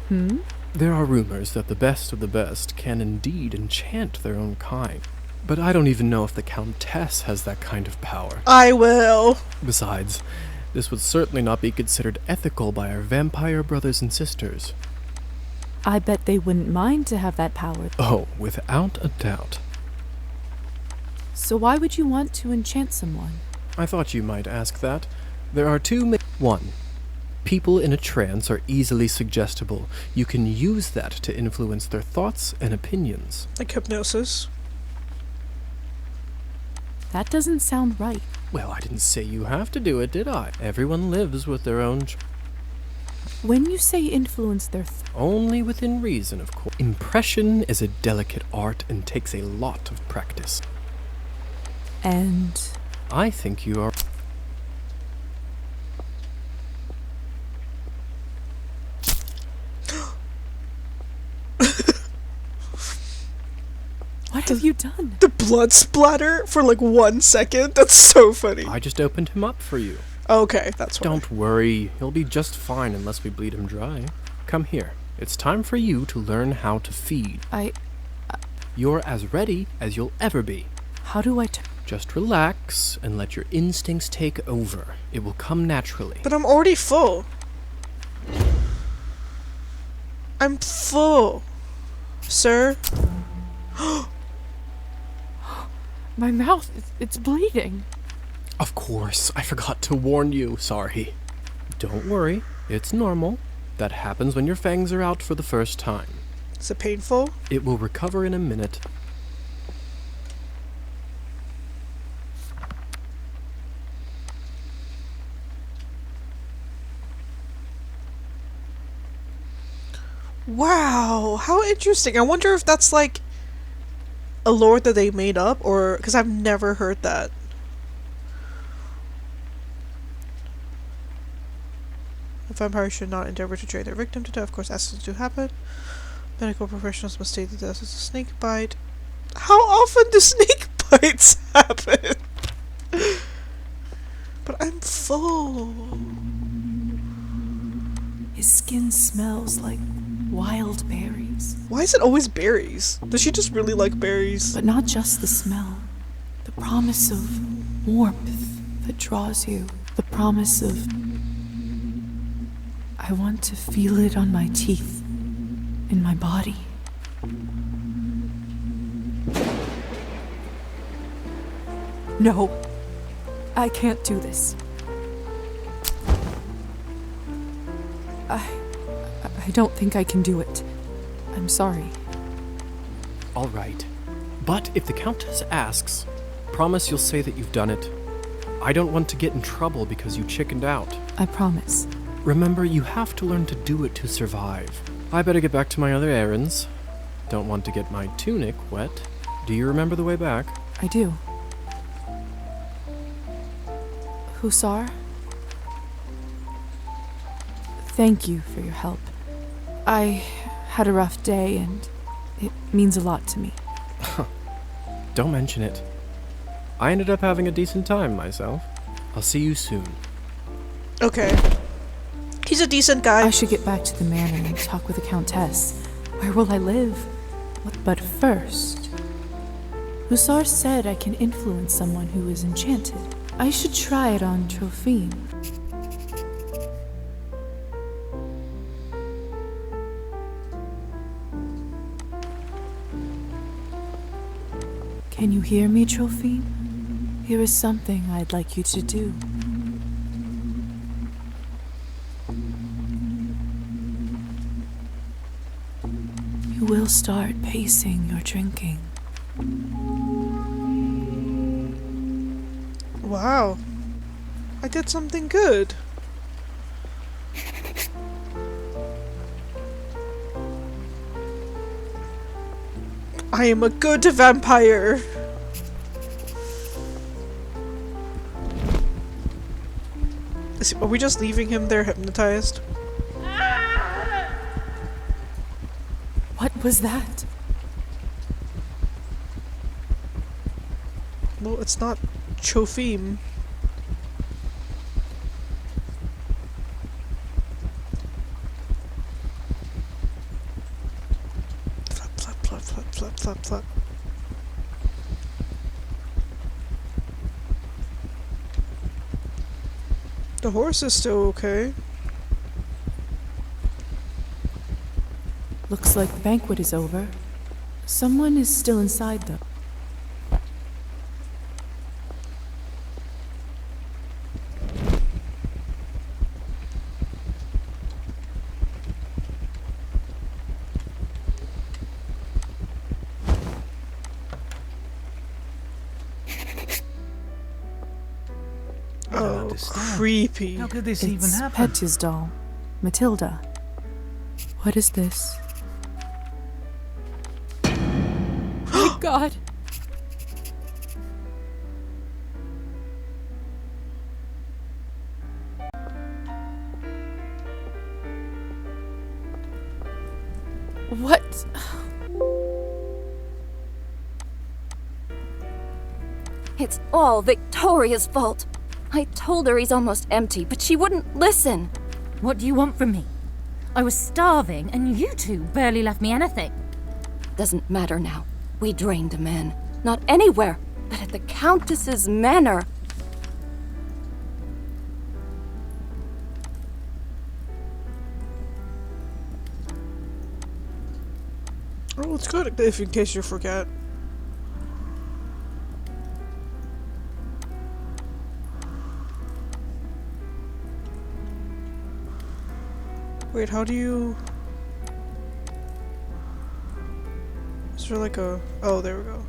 Hmm? There are rumors that the best of the best can indeed enchant their own kind. But I don't even know if the Countess has that kind of power. I will. Besides, this would certainly not be considered ethical by our vampire brothers and sisters. I bet they wouldn't mind to have that power. Oh, without a doubt. So why would you want to enchant someone? I thought you might ask that. There are two One, people in a trance are easily suggestible. You can use that to influence their thoughts and opinions. Like hypnosis? That doesn't sound right. Well, I didn't say you have to do it, did I? Everyone lives with their own... When you say influence their... Only within reason, of course. Impression is a delicate art and takes a lot of practice. And... I think you are... What have you done? The blood splatter for like 1 second? That's so funny. I just opened him up for you. Okay, that's why. Don't worry, he'll be just fine unless we bleed him dry. Come here. It's time for you to learn how to feed. You're as ready as you'll ever be. How do I Just relax and let your instincts take over. It will come naturally. But I'm already full. I'm full. Sir? My mouth, it's bleeding. Of course, I forgot to warn you. Sorry. Don't worry, it's normal. That happens when your fangs are out for the first time. Is it painful? It will recover in a minute. Wow, how interesting. I wonder if that's like a lore that they made up, or because I've never heard that. A vampire should not endeavor to drag their victim to death. Of course, accidents do happen. Medical professionals must state that death is a snake bite. How often do snake bites happen? But I'm full. His skin smells like wild berries. Why is it always berries? Does she just really like berries? But not just the smell. The promise of warmth that draws you. The promise of... I want to feel it on my teeth. In my body. No. I can't do this. I don't think I can do it. I'm sorry. All right. But if the Countess asks, promise you'll say that you've done it. I don't want to get in trouble because you chickened out. I promise. Remember, you have to learn to do it to survive. I better get back to my other errands. Don't want to get my tunic wet. Do you remember the way back? I do. Hussar? Thank you for your help. I had a rough day, and it means a lot to me. Don't mention it. I ended up having a decent time myself. I'll see you soon. Okay. He's a decent guy. I should get back to the manor and talk with the Countess. Where will I live? But first, Hussar said I can influence someone who is enchanted. I should try it on Trophine. Can you hear me, Trophine? Here is something I'd like you to do. You will start pacing your drinking. Wow. I did something good. I am a good vampire. Are we just leaving him there hypnotized? What was that? Well, it's not Trophine. Flap, flap, flap, flap, flap, flap, flap. The horse is still okay. Looks like the banquet is over. Someone is still inside, though. Oh, creepy. How could this even It's happen? Petya's doll, Matilda. What is this? My God. What? It's all Victoria's fault. I told her he's almost empty, but she wouldn't listen. What do you want from me? I was starving, and you two barely left me anything. Doesn't matter now. We drained the man. Not anywhere, but at the Countess's manor. Oh, it's good if in case you forget. Wait, how do you... Is there like a... Oh, there we go.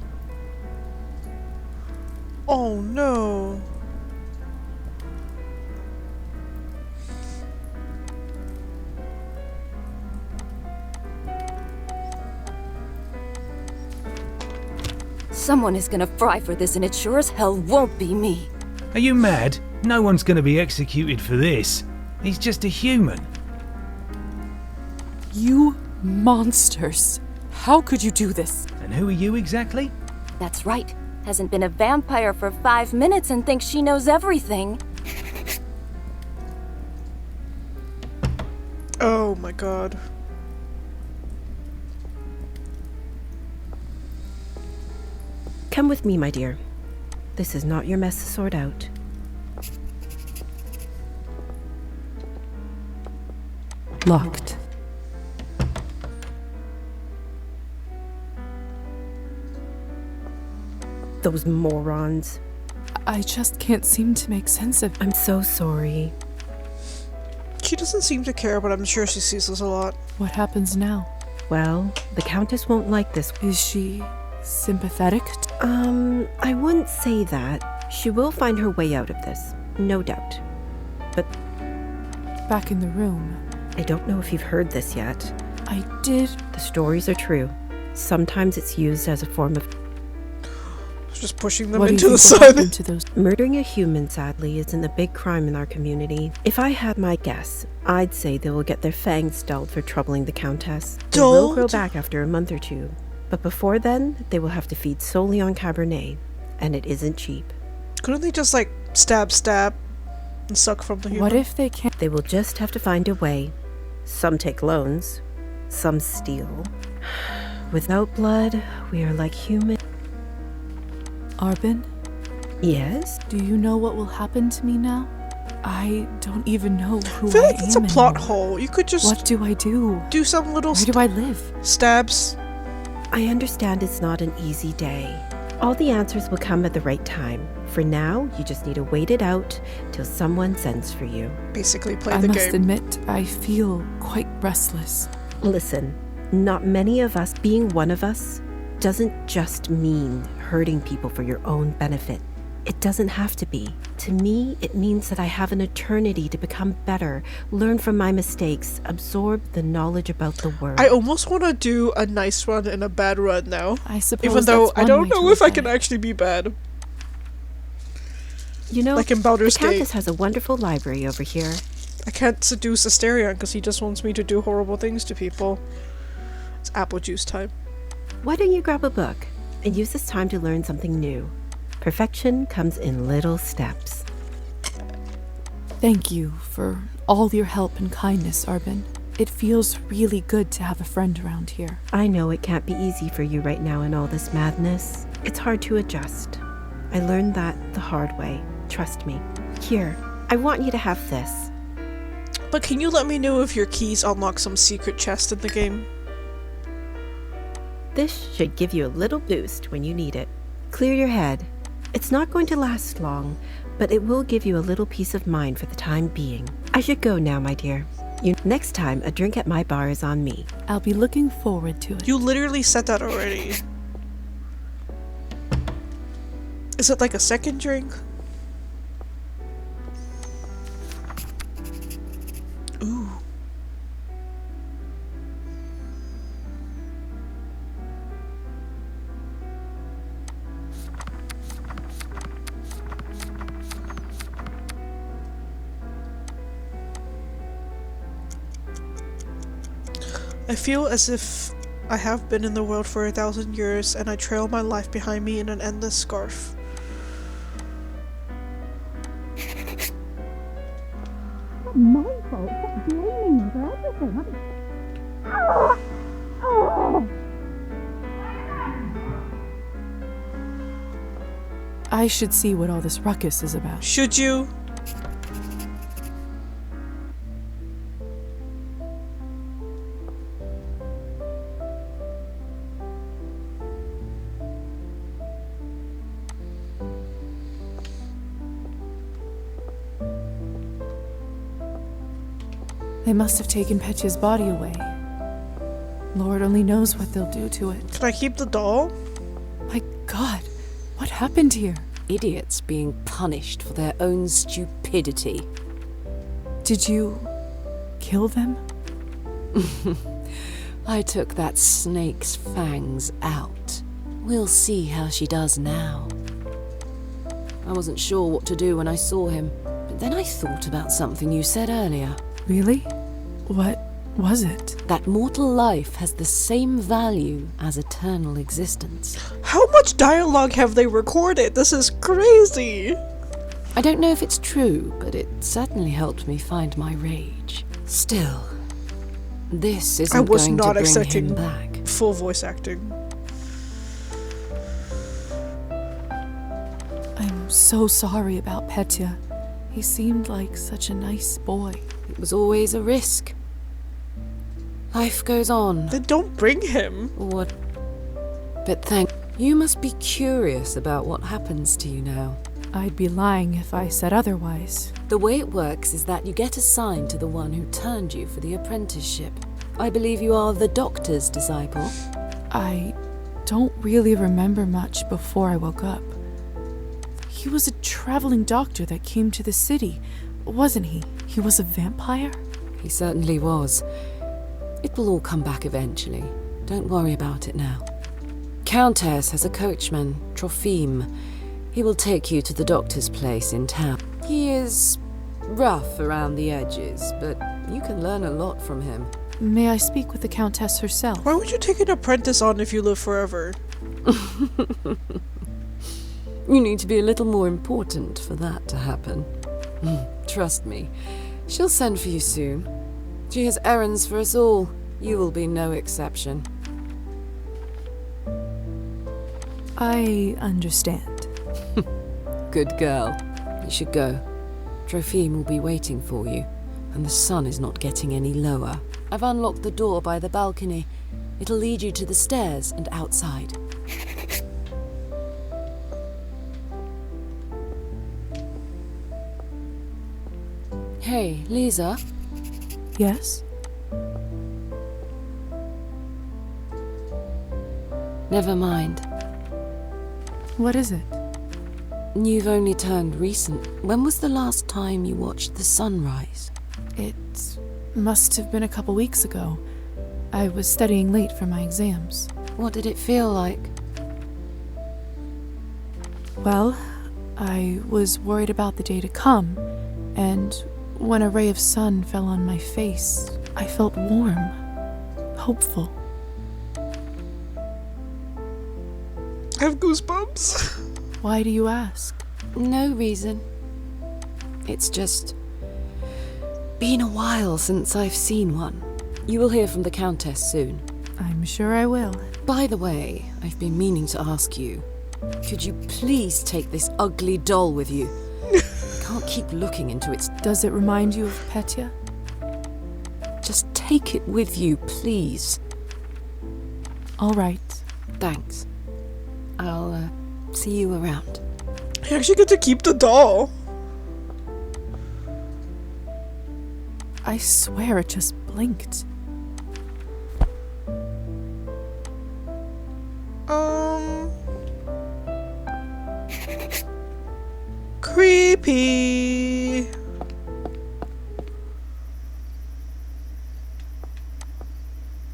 Oh no! Someone is gonna fry for this, and it sure as hell won't be me. Are you mad? No one's going to be executed for this. He's just a human. You monsters. How could you do this? And who are you exactly? That's right. Hasn't been a vampire for 5 minutes and thinks she knows everything. Oh my god. Come with me, my dear. This is not your mess to sort out. Locked. Those morons. I just can't seem to make sense of... I'm so sorry. She doesn't seem to care, but I'm sure she sees this a lot. What happens now? Well, the Countess won't like this. Is she sympathetic? I wouldn't say that. She will find her way out of this, no doubt. But Back in the room. I don't know if you've heard this yet. I did. The stories are true. Sometimes it's used as a form of... Just pushing them What do into you the think will happen sun. to those? Murdering a human, sadly, isn't a big crime in our community. If I had my guess, I'd say they will get their fangs dulled for troubling the Countess. They will grow Dulled? back after a month or two. But before then, they will have to feed solely on Cabernet. And it isn't cheap. Couldn't they just like stab and suck from the human? What if they can't? They will just have to find a way. Some take loans. Some steal. Without blood, we are like human. Arbin, Yes? do you know what will happen to me now? I don't even know who I feel I like am it's a plot anymore. hole. You could just What do I do? do some little Where do I live? stabs. I understand it's not an easy day. All the answers will come at the right time. For now, you just need to wait it out till someone sends for you. Basically play I the must game. admit, I feel quite restless. Listen, not many of us being one of us doesn't just mean hurting people for your own benefit. It doesn't have to be. To me, it means that I have an eternity to become better, learn from my mistakes, absorb the knowledge about the world. I almost want to do a nice run and a bad run now. I suppose Even though that's I one don't way know to if I look can at it. actually be bad. You know, Like in the Baldur's Gate. Countess has a wonderful library over here. I can't seduce Asterion because he just wants me to do horrible things to people. It's apple juice time. Why don't you grab a book and use this time to learn something new? Perfection comes in little steps. Thank you for all your help and kindness, Arbin. It feels really good to have a friend around here. I know it can't be easy for you right now in all this madness. It's hard to adjust. I learned that the hard way. Trust me. Here, I want you to have this. But can you let me know if your keys unlock some secret chest in the game? This should give you a little boost when you need it. Clear your head. It's not going to last long, but it will give you a little peace of mind for the time being. I should go now, my dear. Next time, a drink at my bar is on me. I'll be looking forward to it. You literally said that already. Is it like a second drink? Ooh. I feel as if I have been in the world for 1,000 years and I trail my life behind me in an endless scarf. My fault for blaming me for everything. I should see what all this ruckus is about. Should you? They must have taken Petya's body away. Lord only knows what they'll do to it. Can I keep the doll? My God, what happened here? Idiots being punished for their own stupidity. Did you kill them? I took that snake's fangs out. We'll see how she does now. I wasn't sure what to do when I saw him, but then I thought about something you said earlier. Really? What was it? That mortal life has the same value as eternal existence. How much dialogue have they recorded? This is crazy! I don't know if it's true, but it certainly helped me find my rage. Still, this isn't I was going not to bring expecting him back. full voice acting. I'm so sorry about Petya. He seemed like such a nice boy. It was always a risk. Life goes on. Then don't bring him. What? But you must be curious about what happens to you now. I'd be lying if I said otherwise. The way it works is that you get assigned to the one who turned you for the apprenticeship. I believe you are the doctor's disciple. I don't really remember much before I woke up. He was a traveling doctor that came to the city, wasn't he? He was a vampire? He certainly was. It will all come back eventually. Don't worry about it now. Countess has a coachman, Trophime. He will take you to the doctor's place in town. He is rough around the edges, but you can learn a lot from him. May I speak with the Countess herself? Why would you take an apprentice on if you live forever? You need to be a little more important for that to happen. Trust me, she'll send for you soon. She has errands for us all. You will be no exception. I understand. Good girl. You should go. Trophime will be waiting for you, and the sun is not getting any lower. I've unlocked the door by the balcony. It'll lead you to the stairs and outside. Hey, Lisa? Yes? Never mind. What is it? You've only turned recent. When was the last time you watched the sunrise? It must have been a couple weeks ago. I was studying late for my exams. What did it feel like? Well, I was worried about the day to come, and when a ray of sun fell on my face, I felt warm, hopeful. I have goosebumps. Why do you ask? No reason. It's just been a while since I've seen one. You will hear from the Countess soon. I'm sure I will. By the way, I've been meaning to ask you, could you please take this ugly doll with you? I can't keep looking into its... Does it remind you of Petya? Just take it with you, please. All right. Thanks. I'll see you around. I actually get to keep the doll. I swear it just blinked. Creepy.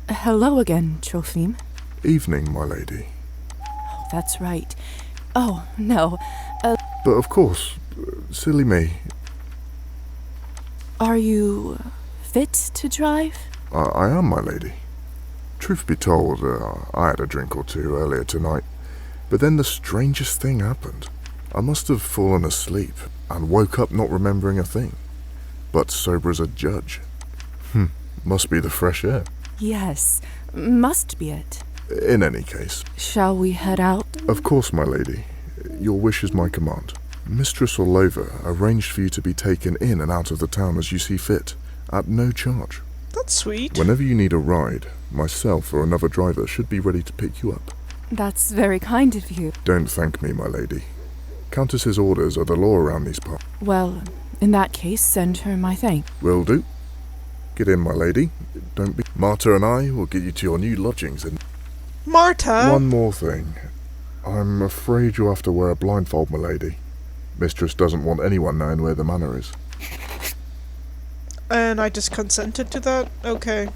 Hello again, Trophime. Evening, my lady. Oh, that's right. Oh, no. But of course, silly me. Are you fit to drive? I am, my lady. Truth be told, I had a drink or two earlier tonight, but then the strangest thing happened. I must have fallen asleep and woke up not remembering a thing, but sober as a judge. Must be the fresh air. Yes, must be it. In any case. Shall we head out? Of course, my lady. Your wish is my command. Mistress Orlova arranged for you to be taken in and out of the town as you see fit, at no charge. That's sweet. Whenever you need a ride, myself or another driver should be ready to pick you up. That's very kind of you. Don't thank me, my lady. Countess's orders are the law around these parts. Well, in that case, send her my thanks. Will do. Get in, my lady. Don't be... Marta and I will get you to your new lodgings and... Marta! One more thing. I'm afraid you'll have to wear a blindfold, my lady. Mistress doesn't want anyone knowing where the manor is. And I just consented to that? Okay.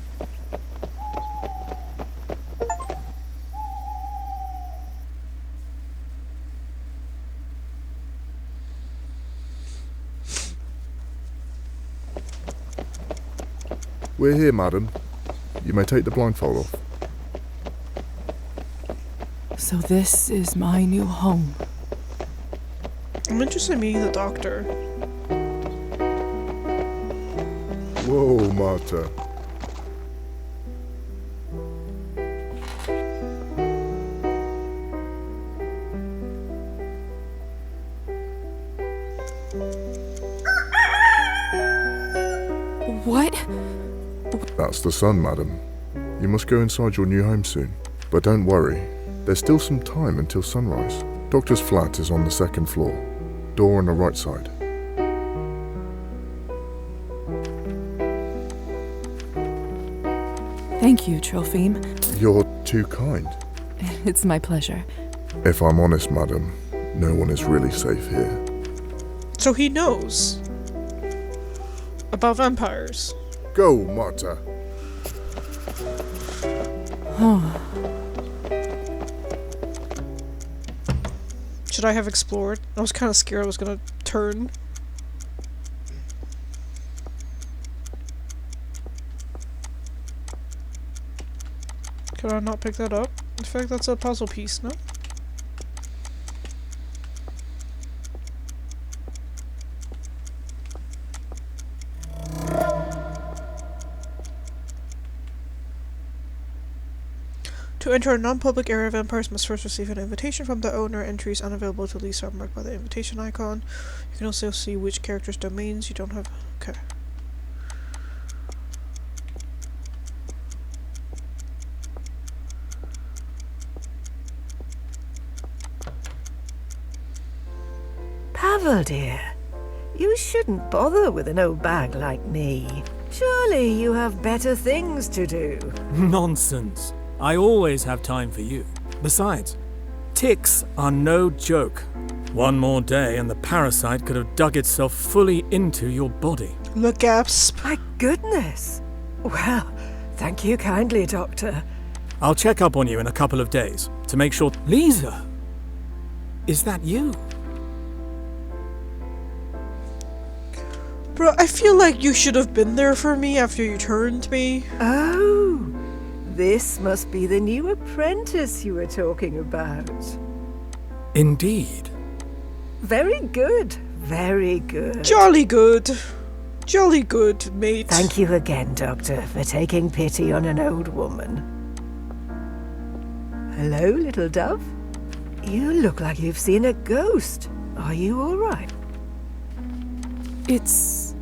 We're here, madam. You may take the blindfold off. So this is my new home. I'm interested in meeting the doctor. Whoa, Marta. What? That's the sun, madam. You must go inside your new home soon. But don't worry, there's still some time until sunrise. Doctor's flat is on the second floor. Door on the right side. Thank you, Trophime. You're too kind. It's my pleasure. If I'm honest, madam, no one is really safe here. So he knows about vampires. Go, Marta. Should I have explored? I was kind of scared I was gonna turn. Could I not pick that up? In fact, that's a puzzle piece, no? To enter a non-public area, vampires must first receive an invitation from the owner. Entries unavailable to lease are marked by the invitation icon. You can also see which characters' domains you don't have. Okay. Pavel, dear, you shouldn't bother with an old bag like me. Surely you have better things to do. Nonsense. I always have time for you. Besides, ticks are no joke. One more day and the parasite could have dug itself fully into your body. The gasp. My goodness. Well, thank you kindly, Doctor. I'll check up on you in a couple of days to make sure... Lisa! Is that you? Bro, I feel like you should have been there for me after you turned me. Oh, this must be the new apprentice you were talking about. Indeed. Very good, very good. Jolly good. Jolly good, mate. Thank you again, Doctor, for taking pity on an old woman. Hello, little dove. You look like you've seen a ghost. Are you all right? It's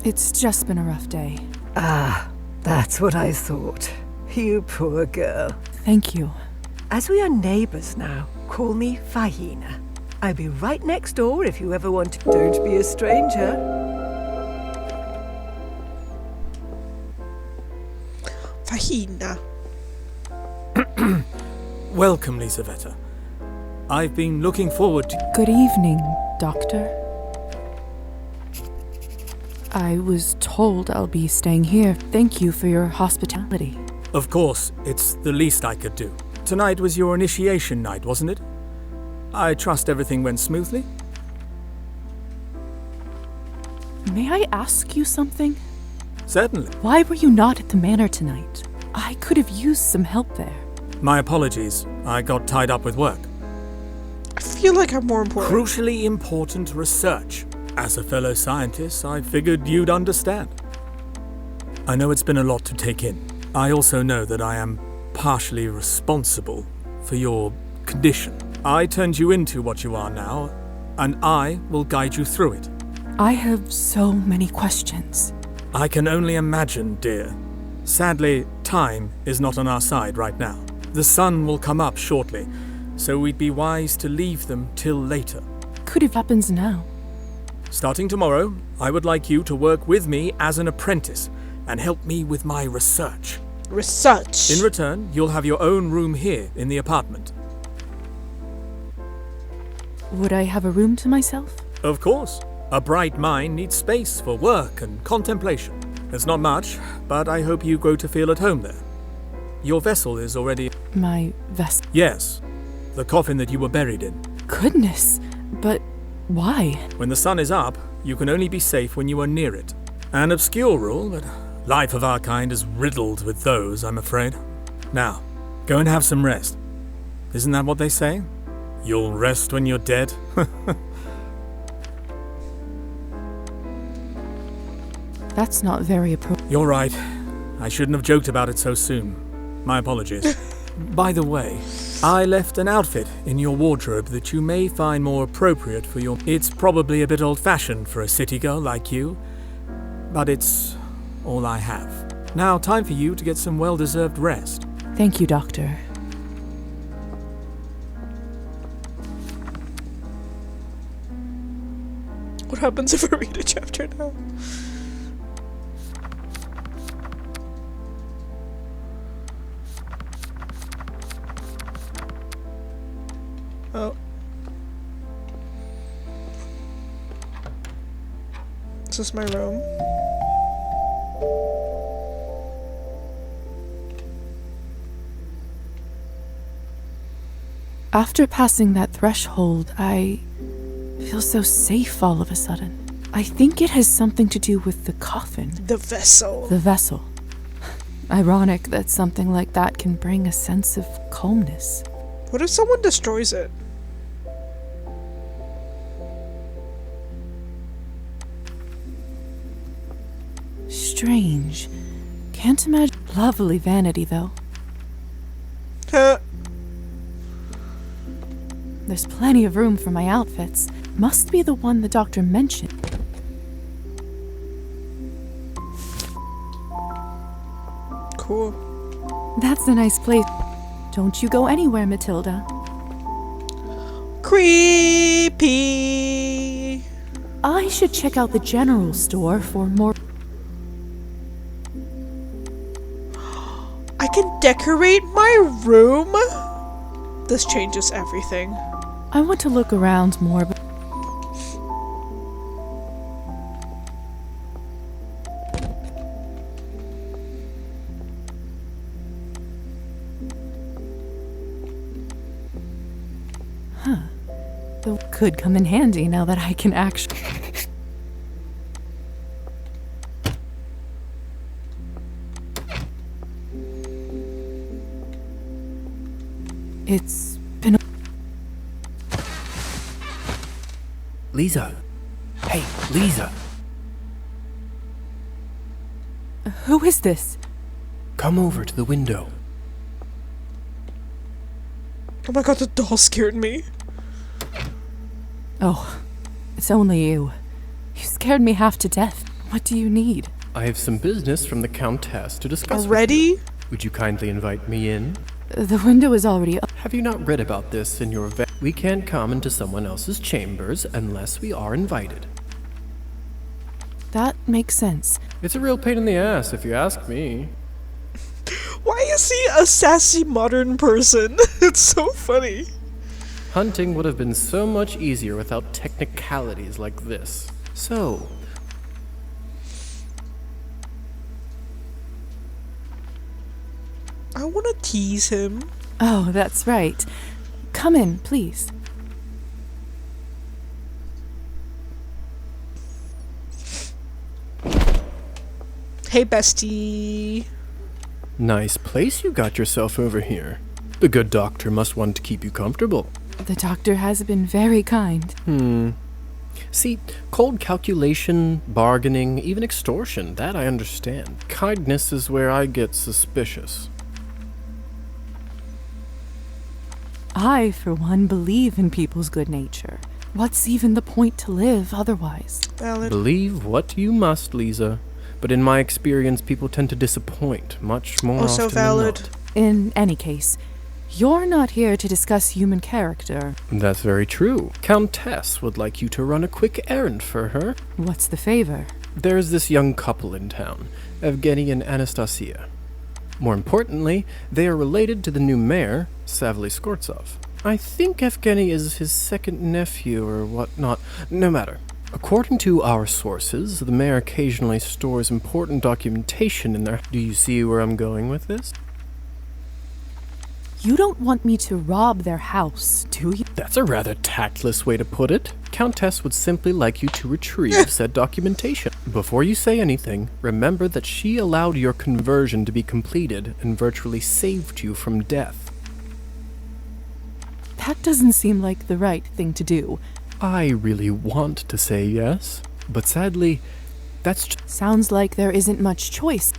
just been a rough day. Ah, that's what I thought. You poor girl. Thank you. As we are neighbors now, call me Fahina. I'll be right next door if you ever want to. Don't be a stranger. Fahina. Welcome, Lisaveta. I've been looking forward to... Good evening, Doctor. I was told I'll be staying here. Thank you for your hospitality. Of course, it's the least I could do. Tonight was your initiation night, wasn't it? I trust everything went smoothly? May I ask you something? Certainly. Why were you not at the manor tonight? I could have used some help there. My apologies. I got tied up with work. I feel like I'm more important. Crucially important research. As a fellow scientist, I figured you'd understand. I know it's been a lot to take in. I also know that I am partially responsible for your condition. I turned you into what you are now, and I will guide you through it. I have so many questions. I can only imagine, dear. Sadly, time is not on our side right now. The sun will come up shortly, so we'd be wise to leave them till later. Could it happens now? Starting tomorrow, I would like you to work with me as an apprentice and help me with my research. Research? In return, you'll have your own room here in the apartment. Would I have a room to myself? Of course. A bright mind needs space for work and contemplation. It's not much, but I hope you grow to feel at home there. Your vessel is already... My vessel? Yes. The coffin that you were buried in. Goodness, but why? When the sun is up, you can only be safe when you are near it. An obscure rule, but life of our kind is riddled with those, I'm afraid. Now, go and have some rest. Isn't that what they say? You'll rest when you're dead? That's not very appropriate. You're right. I shouldn't have joked about it so soon. My apologies. By the way, I left an outfit in your wardrobe that you may find more appropriate for your... It's probably a bit old-fashioned for a city girl like you, but it's all I have. Now, time for you to get some well-deserved rest. Thank you, Doctor. What happens if I read a chapter now? Oh. Is this my room? After passing that threshold, I feel so safe all of a sudden. I think it has something to do with the coffin. The vessel. The vessel. Ironic that something like that can bring a sense of calmness. What if someone destroys it? Strange. Can't imagine. Lovely vanity, though. There's plenty of room for my outfits. Must be the one the doctor mentioned. Cool. That's a nice place. Don't you go anywhere, Matilda. Creepy. I should check out the general store for more. I can decorate my room? This changes everything. I want to look around more, but that could come in handy now that I can actually. It's been Lisa. Hey, Lisa. Who is this? Come over to the window. Oh my god, the doll scared me. Oh, it's only you. You scared me half to death. What do you need? I have some business from the Countess to discuss. Already? With you. Would you kindly invite me in? The window is already up. Have you not read about this in your We can't come into someone else's chambers unless we are invited. That makes sense. It's a real pain in the ass, if you ask me. Why is he a sassy modern person? It's so funny. Hunting would have been so much easier without technicalities like this. So, I want to tease him. Oh, that's right. Come in, please. Hey, bestie. nice place you got yourself over here. The good doctor must want to keep you comfortable. The doctor has been very kind. See, cold calculation, bargaining, even extortion, that I understand. Kindness is where I get suspicious. I, for one, believe in people's good nature. What's even the point to live otherwise? Valid. Believe what you must, Lisa. But in my experience, people tend to disappoint much more Also often valid. than not. In any case, you're not here to discuss human character. That's very true. Countess would like you to run a quick errand for her. What's the favor? There's this young couple in town, Evgeny and Anastasia. More importantly, they are related to the new mayor, Savely Skortsov. I think Evgeny is his second nephew or whatnot. No matter. According to our sources, the mayor occasionally stores important documentation in there. Do you see where I'm going with this? You don't want me to rob their house, do you? That's a rather tactless way to put it. Countess would simply like you to retrieve said documentation. Before you say anything, remember that she allowed your conversion to be completed and virtually saved you from death. That doesn't seem like the right thing to do. I really want to say yes, but sadly, that's Sounds like there isn't much choice.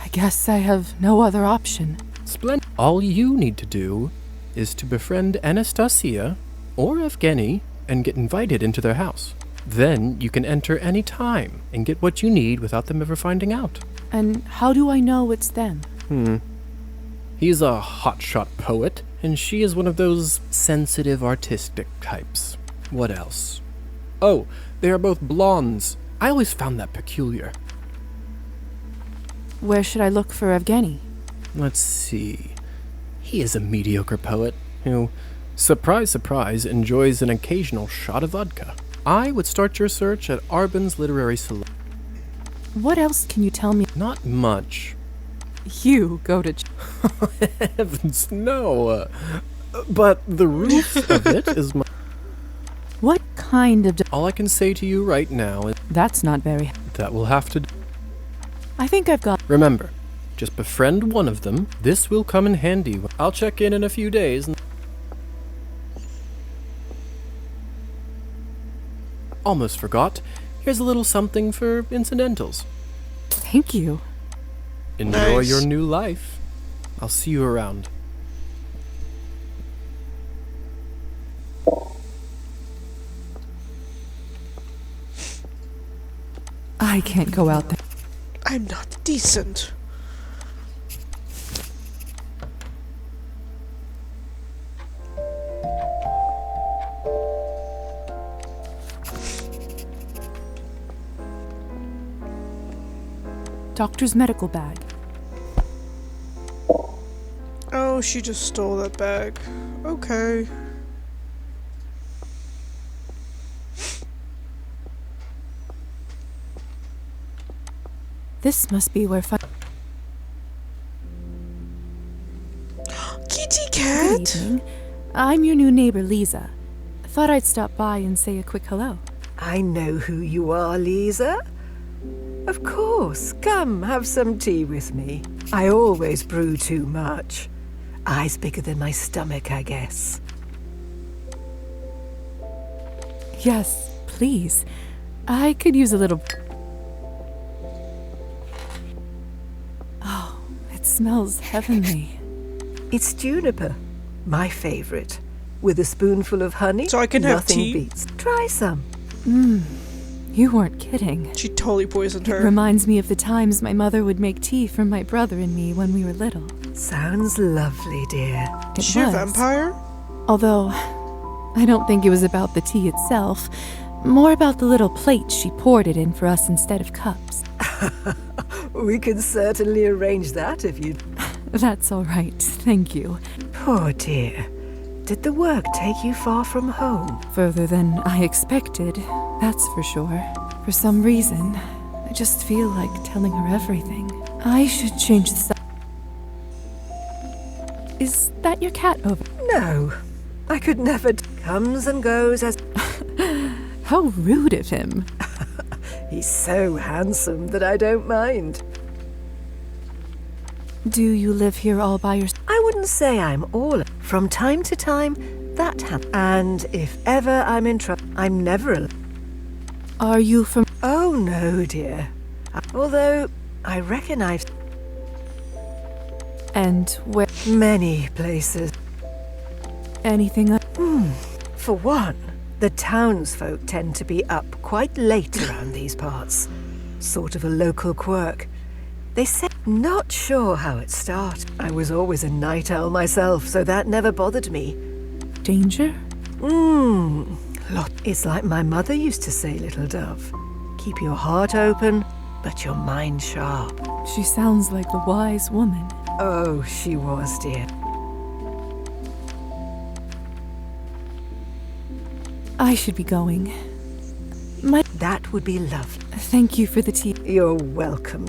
I guess I have no other option. splendid. All you need to do is to befriend Anastasia or Evgeny and get invited into their house. Then you can enter any time and get what you need without them ever finding out. And how do I know it's them? He's a hotshot poet, and she is one of those sensitive, artistic types. What else? Oh, they are both blondes. I always found that peculiar. Where should I look for Evgeny? Let's see. He is a mediocre poet who, surprise, surprise, enjoys an occasional shot of vodka. I would start your search at Arbon's Literary Salon. What else can you tell me? Not much. You go to... Heavens, no. But the roof of it is my... What kind of... All I can say to you right now is... That's not very... That will have to... I think I've got... Remember, just befriend one of them. This will come in handy. I'll check in a few days. Almost forgot. Here's a little something for incidentals. Thank you. Enjoy Nice. your new life. I'll see you around. I can't go out there. I'm not decent. Doctor's medical bag. Oh, she just stole that bag. Okay. This must be where... Kitty cat! Good evening. I'm your new neighbor, Lisa. Thought I'd stop by and say a quick hello. I know who you are, Lisa. Of course. Come, have some tea with me. I always brew too much. Eyes bigger than my stomach, I guess. Yes, please. I could use a little... Oh, it smells heavenly. It's juniper, my favorite. With a spoonful of honey, So I can have nothing tea? beats. Try some. You weren't kidding. She totally poisoned It her. reminds me of the times my mother would make tea for my brother and me when we were little. Sounds lovely, dear. It She a was. vampire? Although, I don't think it was about the tea itself. More about the little plates she poured it in for us instead of cups. We can certainly arrange that if you... That's all right, thank you. Poor dear. Did the work take you far from home? Further than I expected, that's for sure. For some reason, I just feel like telling her everything. I should change the Is that your cat over? No. I could never... Comes and goes as... How rude of him. He's so handsome that I don't mind. Do you live here all by yourself? I wouldn't say I'm all... From time to time, that happens. And if ever I'm in trouble, I'm never alone. Are you from... Oh, no, dear. Although, I reckon I've... And where... Many places. Anything... For one, the townsfolk tend to be up quite late around these parts. Sort of a local quirk. They say... Not sure how it started. I was always a night owl myself, so that never bothered me. Danger? It's like my mother used to say, little dove. Keep your heart open, but your mind sharp. She sounds like a wise woman. Oh, she was, dear. I should be going. That would be lovely. Thank you for the tea. You're welcome.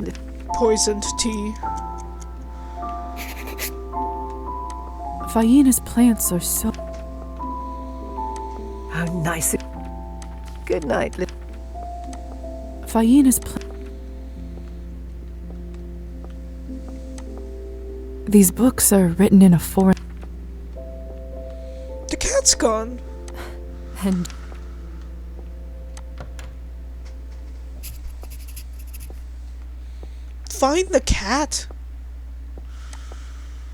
Poisoned tea. Fayena's plants are so... How nice it... Good night, Fayena's These books are written in a foreign... The cat's gone. And... Find the cat.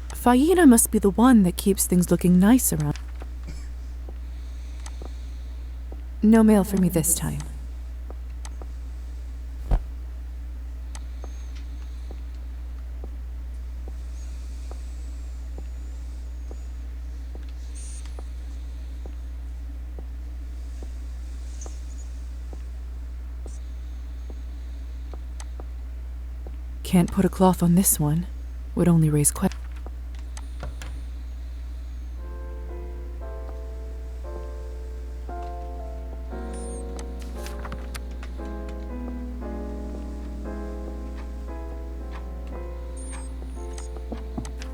Fayena must be the one that keeps things looking nice around. No mail for me this time. Can't put a cloth on this one. Would only raise questions.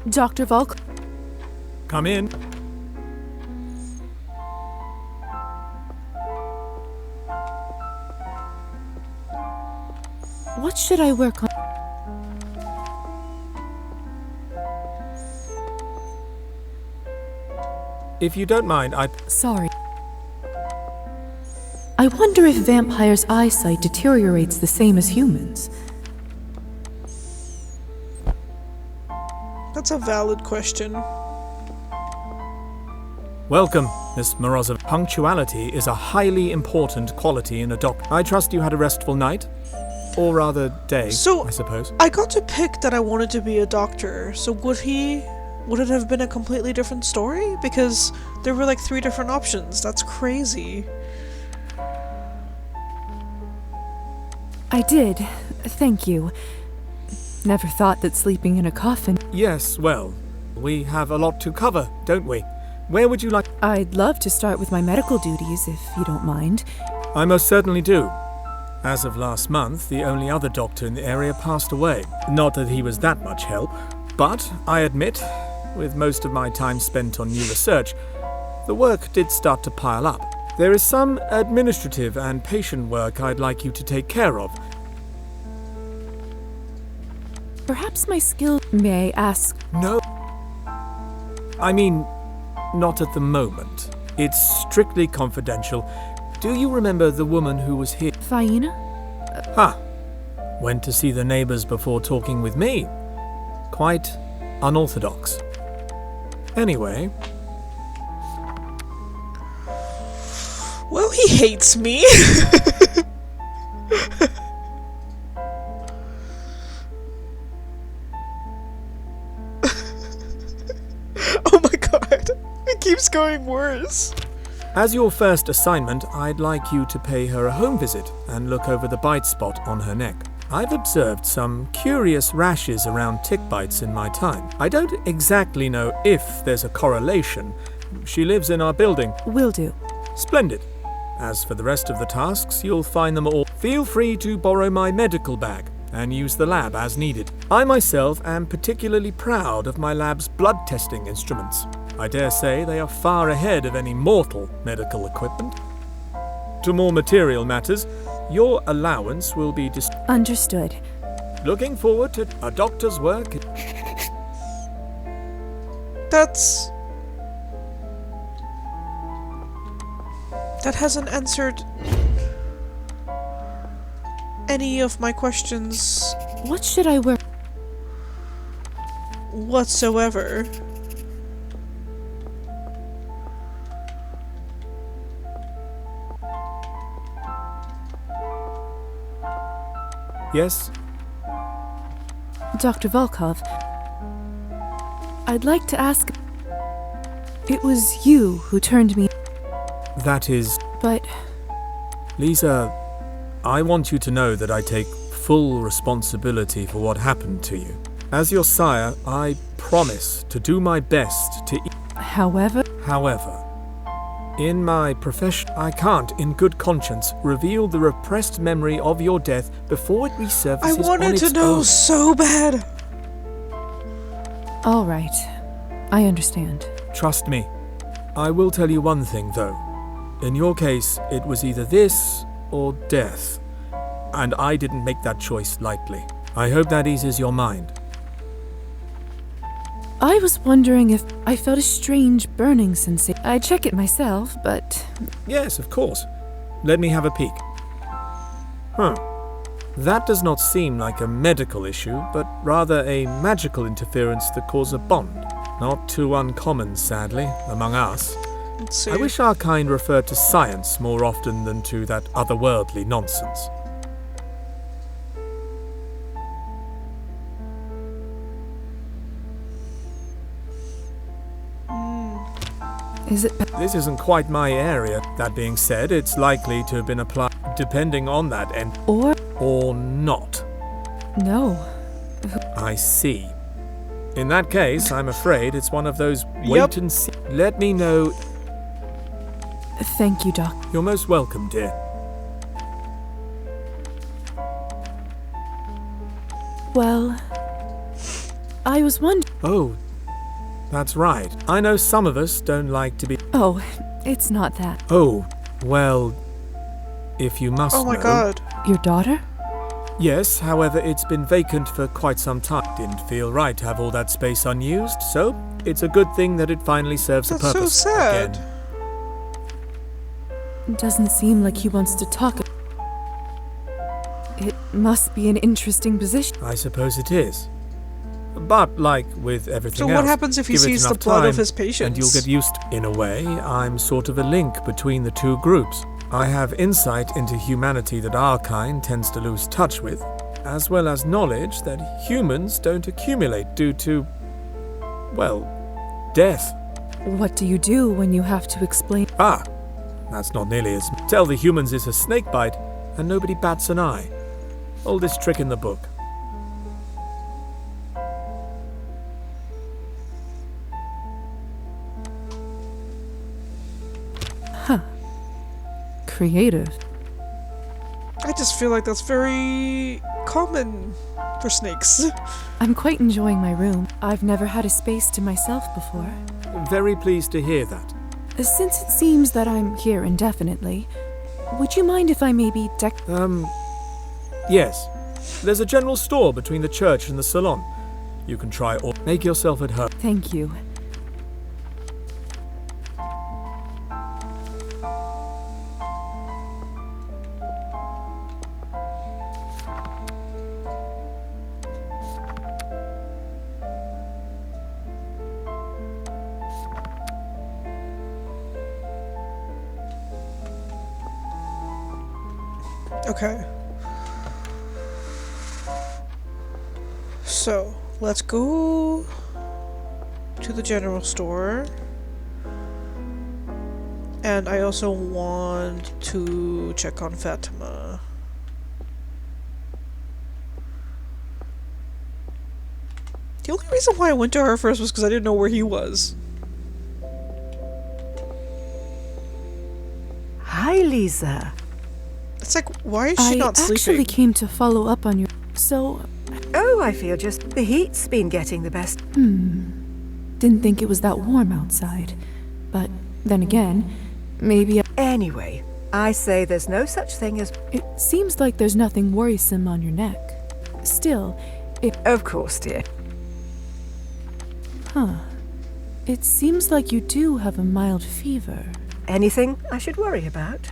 Dr. Volk. Come in. What should I work on? If you don't mind, Sorry. I wonder if vampires' eyesight deteriorates the same as humans. That's a valid question. Welcome, Miss Morozov. Punctuality is a highly important quality in a doctor. I trust you had a restful night? Or rather, day, I suppose. I got to pick that I wanted to be a doctor, so would it have been a completely different story? Because there were like 3 different options. That's crazy. I did. Thank you. Never thought that sleeping in a coffin... Yes, well, we have a lot to cover, don't we? Where would you like... I'd love to start with my medical duties, if you don't mind. I most certainly do. As of last month, the only other doctor in the area passed away. Not that he was that much help, but I admit, with most of my time spent on new research, the work did start to pile up. There is some administrative and patient work I'd like you to take care of. Perhaps my skill... May I ask... No. I mean, not at the moment. It's strictly confidential. Do you remember the woman who was here? Faina? Went to see the neighbors before talking with me. Quite unorthodox. Anyway... Well, he hates me. Oh my god. It keeps going worse. As your first assignment, I'd like you to pay her a home visit and look over the bite spot on her neck. I've observed some curious rashes around tick bites in my time. I don't exactly know if there's a correlation. She lives in our building. Will do. Splendid. As for the rest of the tasks, you'll find them all. Feel free to borrow my medical bag and use the lab as needed. I myself am particularly proud of my lab's blood testing instruments. I dare say they are far ahead of any mortal medical equipment. To more material matters, your allowance will be Understood. Looking forward to a doctor's work. That hasn't answered any of my questions. What should I wear? Whatsoever. Yes? Dr. Volkov, I'd like to ask... It was you who turned me... That is... But... Lisa, I want you to know that I take full responsibility for what happened to you. As your sire, I promise to do my best to... However, in my profession, I can't, in good conscience, reveal the repressed memory of your death before it resurfaces on its own. I wanted to know so bad. All right. I understand. Trust me. I will tell you one thing, though. In your case, it was either this or death. And I didn't make that choice lightly. I hope that eases your mind. I was wondering if I felt a strange burning sensation. I check it myself, but... Yes, of course. Let me have a peek. That does not seem like a medical issue, but rather a magical interference that causes a bond. Not too uncommon, sadly, among us. Let's see. I wish our kind referred to science more often than to that otherworldly nonsense. Is it... This isn't quite my area. That being said, it's likely to have been applied depending on that end. Or not. No. I see. In that case, I'm afraid it's one of those wait and see. Let me know. Thank you, Doc. You're most welcome, dear. Well, I was wondering... Oh, that's right. I know some of us don't like to be... Oh, it's not that. Oh, well, if you must Oh my know, god. Your daughter? Yes, however, it's been vacant for quite some time. Didn't feel right to have all that space unused, so it's a good thing that it finally serves a purpose. So sad. Again. It doesn't seem like he wants to talk. It must be an interesting position. I suppose it is. But like with everything else, so what happens if he give it sees the enough blood time of his patients? And you'll get used to. In a way, I'm sort of a link between the two groups. I have insight into humanity that our kind tends to lose touch with, as well as knowledge that humans don't accumulate due to, well, death. What do you do when you have to explain? That's not nearly as... Tell the humans it's a snake bite, and nobody bats an eye. Oldest trick in the book. Huh. Creative. I just feel like that's very common for snakes. I'm quite enjoying my room. I've never had a space to myself before. Very pleased to hear that. Since it seems that I'm here indefinitely, would you mind if I maybe Yes. There's a general store between the church and the salon. You can try or make yourself at home. Thank you. Okay. So, let's go to the general store. And I also want to check on Fatima. The only reason why I went to her first was because I didn't know where he was. Hi, Lisa. It's like, why is she not sleeping? I actually came to follow up on your... So... Oh, I feel just... The heat's been getting the best. Didn't think it was that warm outside. But then again, maybe... Anyway, I say there's no such thing as... It seems like there's nothing worrisome on your neck. Still, if... Of course, dear. Huh. It seems like you do have a mild fever. Anything I should worry about?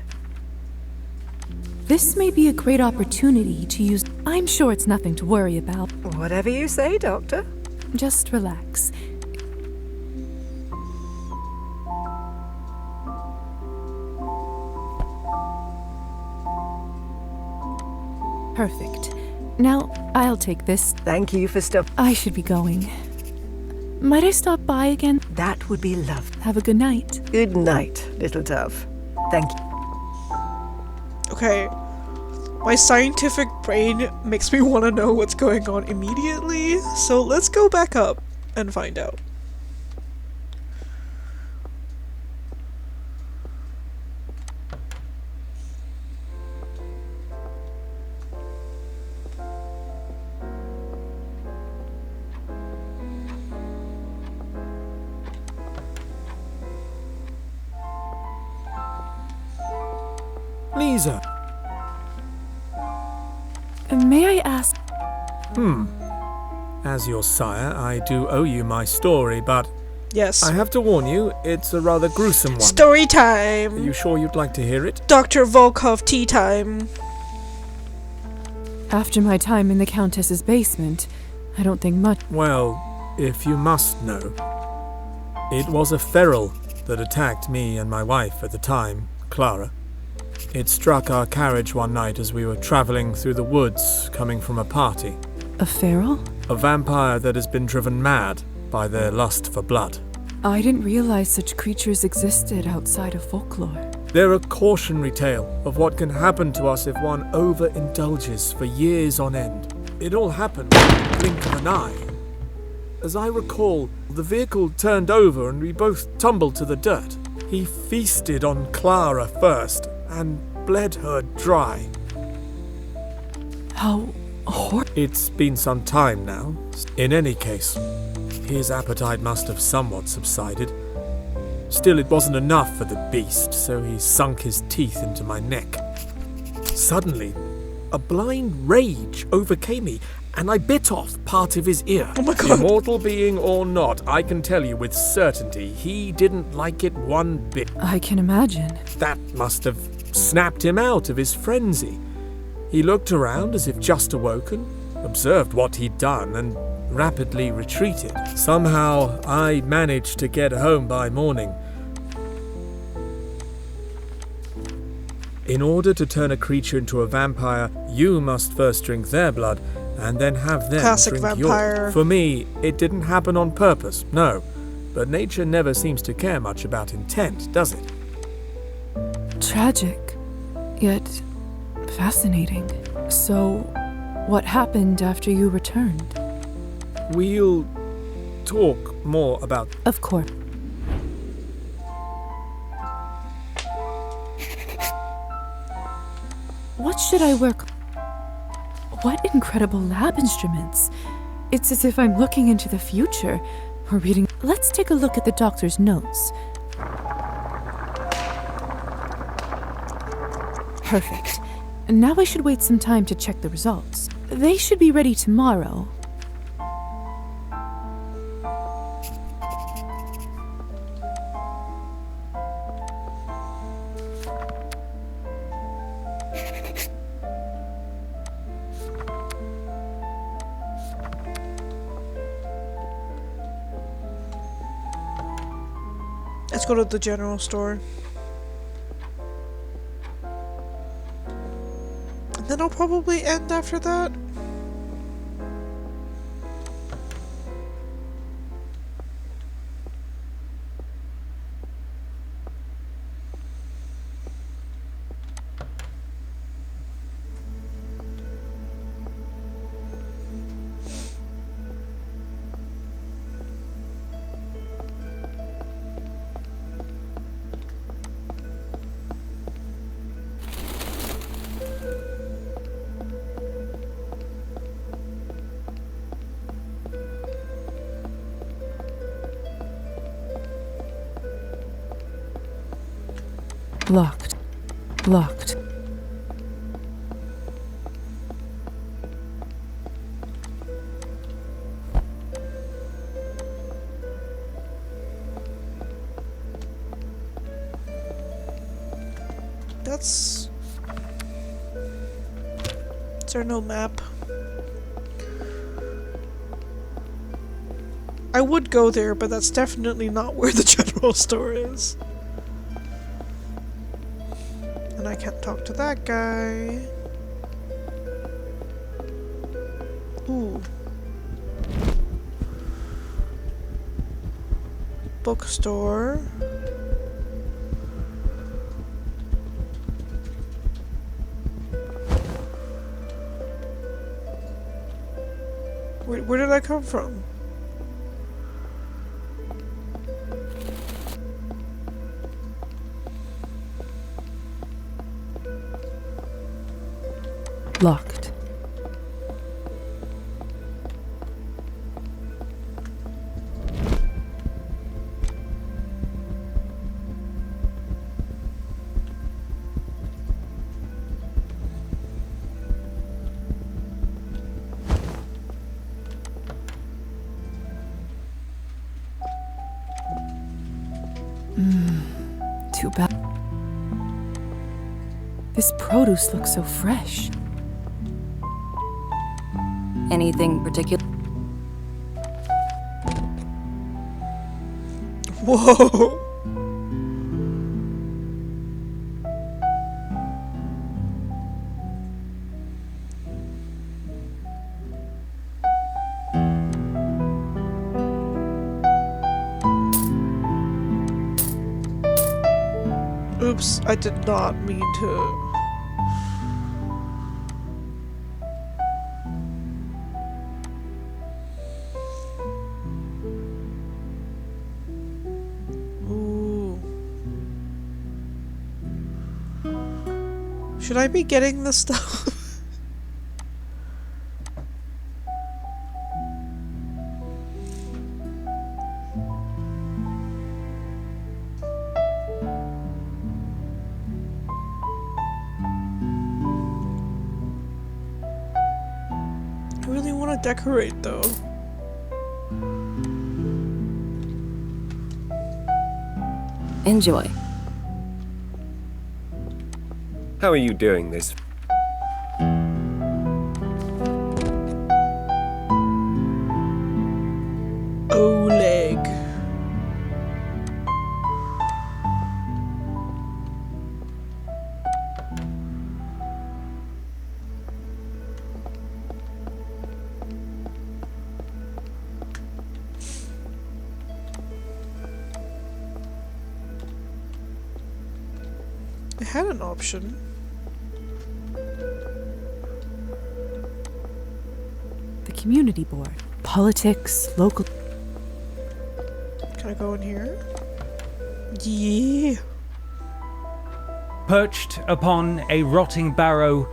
This may be a great opportunity to use... I'm sure it's nothing to worry about. Whatever you say, Doctor. Just relax. Perfect. Now, I'll take this. Thank you for stuff. I should be going. Might I stop by again? That would be lovely. Have a good night. Good night, little dove. Thank you. Okay. My scientific brain makes me want to know what's going on immediately, so let's go back up and find out. Lisa. May I ask... As your sire, I do owe you my story, but... Yes. I have to warn you, it's a rather gruesome one. Story time! Are you sure you'd like to hear it? Dr. Volkov tea time. After my time in the Countess's basement, I don't think much... Well, if you must know, it was a feral that attacked me and my wife at the time, Clara. It struck our carriage one night as we were travelling through the woods, coming from a party. A feral? A vampire that has been driven mad by their lust for blood. I didn't realize such creatures existed outside of folklore. They're a cautionary tale of what can happen to us if one overindulges for years on end. It all happened in the blink of an eye. As I recall, the vehicle turned over and we both tumbled to the dirt. He feasted on Clara first and bled her dry. How horrible. It's been some time now. In any case, his appetite must have somewhat subsided. Still, it wasn't enough for the beast, so he sunk his teeth into my neck. Suddenly, a blind rage overcame me, and I bit off part of his ear. Oh my god. Immortal being or not, I can tell you with certainty he didn't like it one bit. I can imagine. That must have snapped him out of his frenzy. He looked around as if just awoken, observed what he'd done, and rapidly retreated. Somehow, I managed to get home by morning. In order to turn a creature into a vampire, you must first drink their blood, and then have them Classic drink vampire. yours. For me, it didn't happen on purpose, no. But nature never seems to care much about intent, does it? Tragic, yet fascinating. So, what happened after you returned? We'll talk more about... Of course. What should I work on? What incredible lab instruments. It's as if I'm looking into the future or reading. Let's take a look at the doctor's notes. Perfect. Now I should wait some time to check the results. They should be ready tomorrow. Let's go to the general store. And then I'll probably end after that. Locked. Locked. That's... Is there no map? I would go there, but that's definitely not where the general store is. And I can't talk to that guy. Ooh. Bookstore. Where did I come from? Locked. Too bad. This produce looks so fresh. Anything particular? Whoa! Oops, I did not mean to. Should I be getting this stuff? want to decorate though. Enjoy. How are you doing this? Oleg. I had an option. The community board. Politics, local... Can I go in here? Yeah. Perched upon a rotting barrow,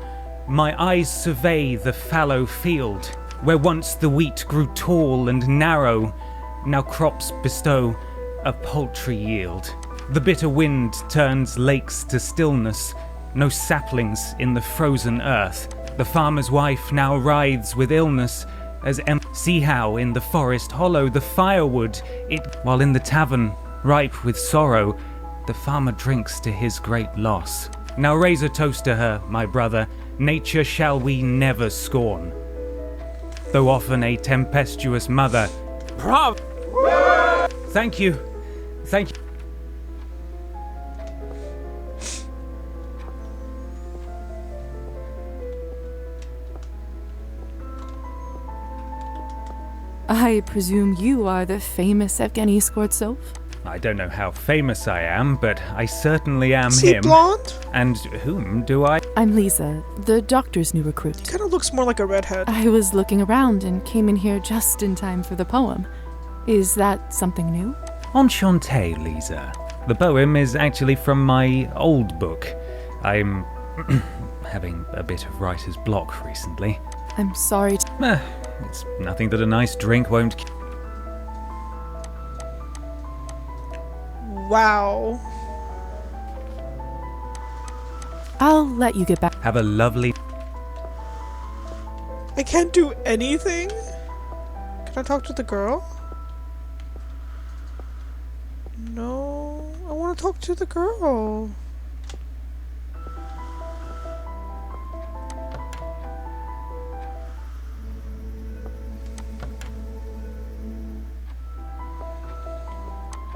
my eyes survey the fallow field, where once the wheat grew tall and narrow, now crops bestow a paltry yield. The bitter wind turns lakes to stillness, no saplings in the frozen earth. The farmer's wife now writhes with illness, as see how in the forest hollow the firewood, while in the tavern, ripe with sorrow, the farmer drinks to his great loss. Now raise a toast to her, my brother, nature shall we never scorn. Though often a tempestuous mother. Bravo! Thank you. Thank you. I presume you are the famous Evgeny Skvortsov? I don't know how famous I am, but I certainly am Is he him. blonde? And whom do I? I'm Lisa, the doctor's new recruit. He kind of looks more like a redhead. I was looking around and came in here just in time for the poem. Is that something new? Enchanté, Lisa. The poem is actually from my old book. I'm having a bit of writer's block recently. I'm sorry to... It's nothing that a nice drink won't... Wow. I'll let you get back. Have a lovely... I can't do anything? Can I talk to the girl? No, I want to talk to the girl.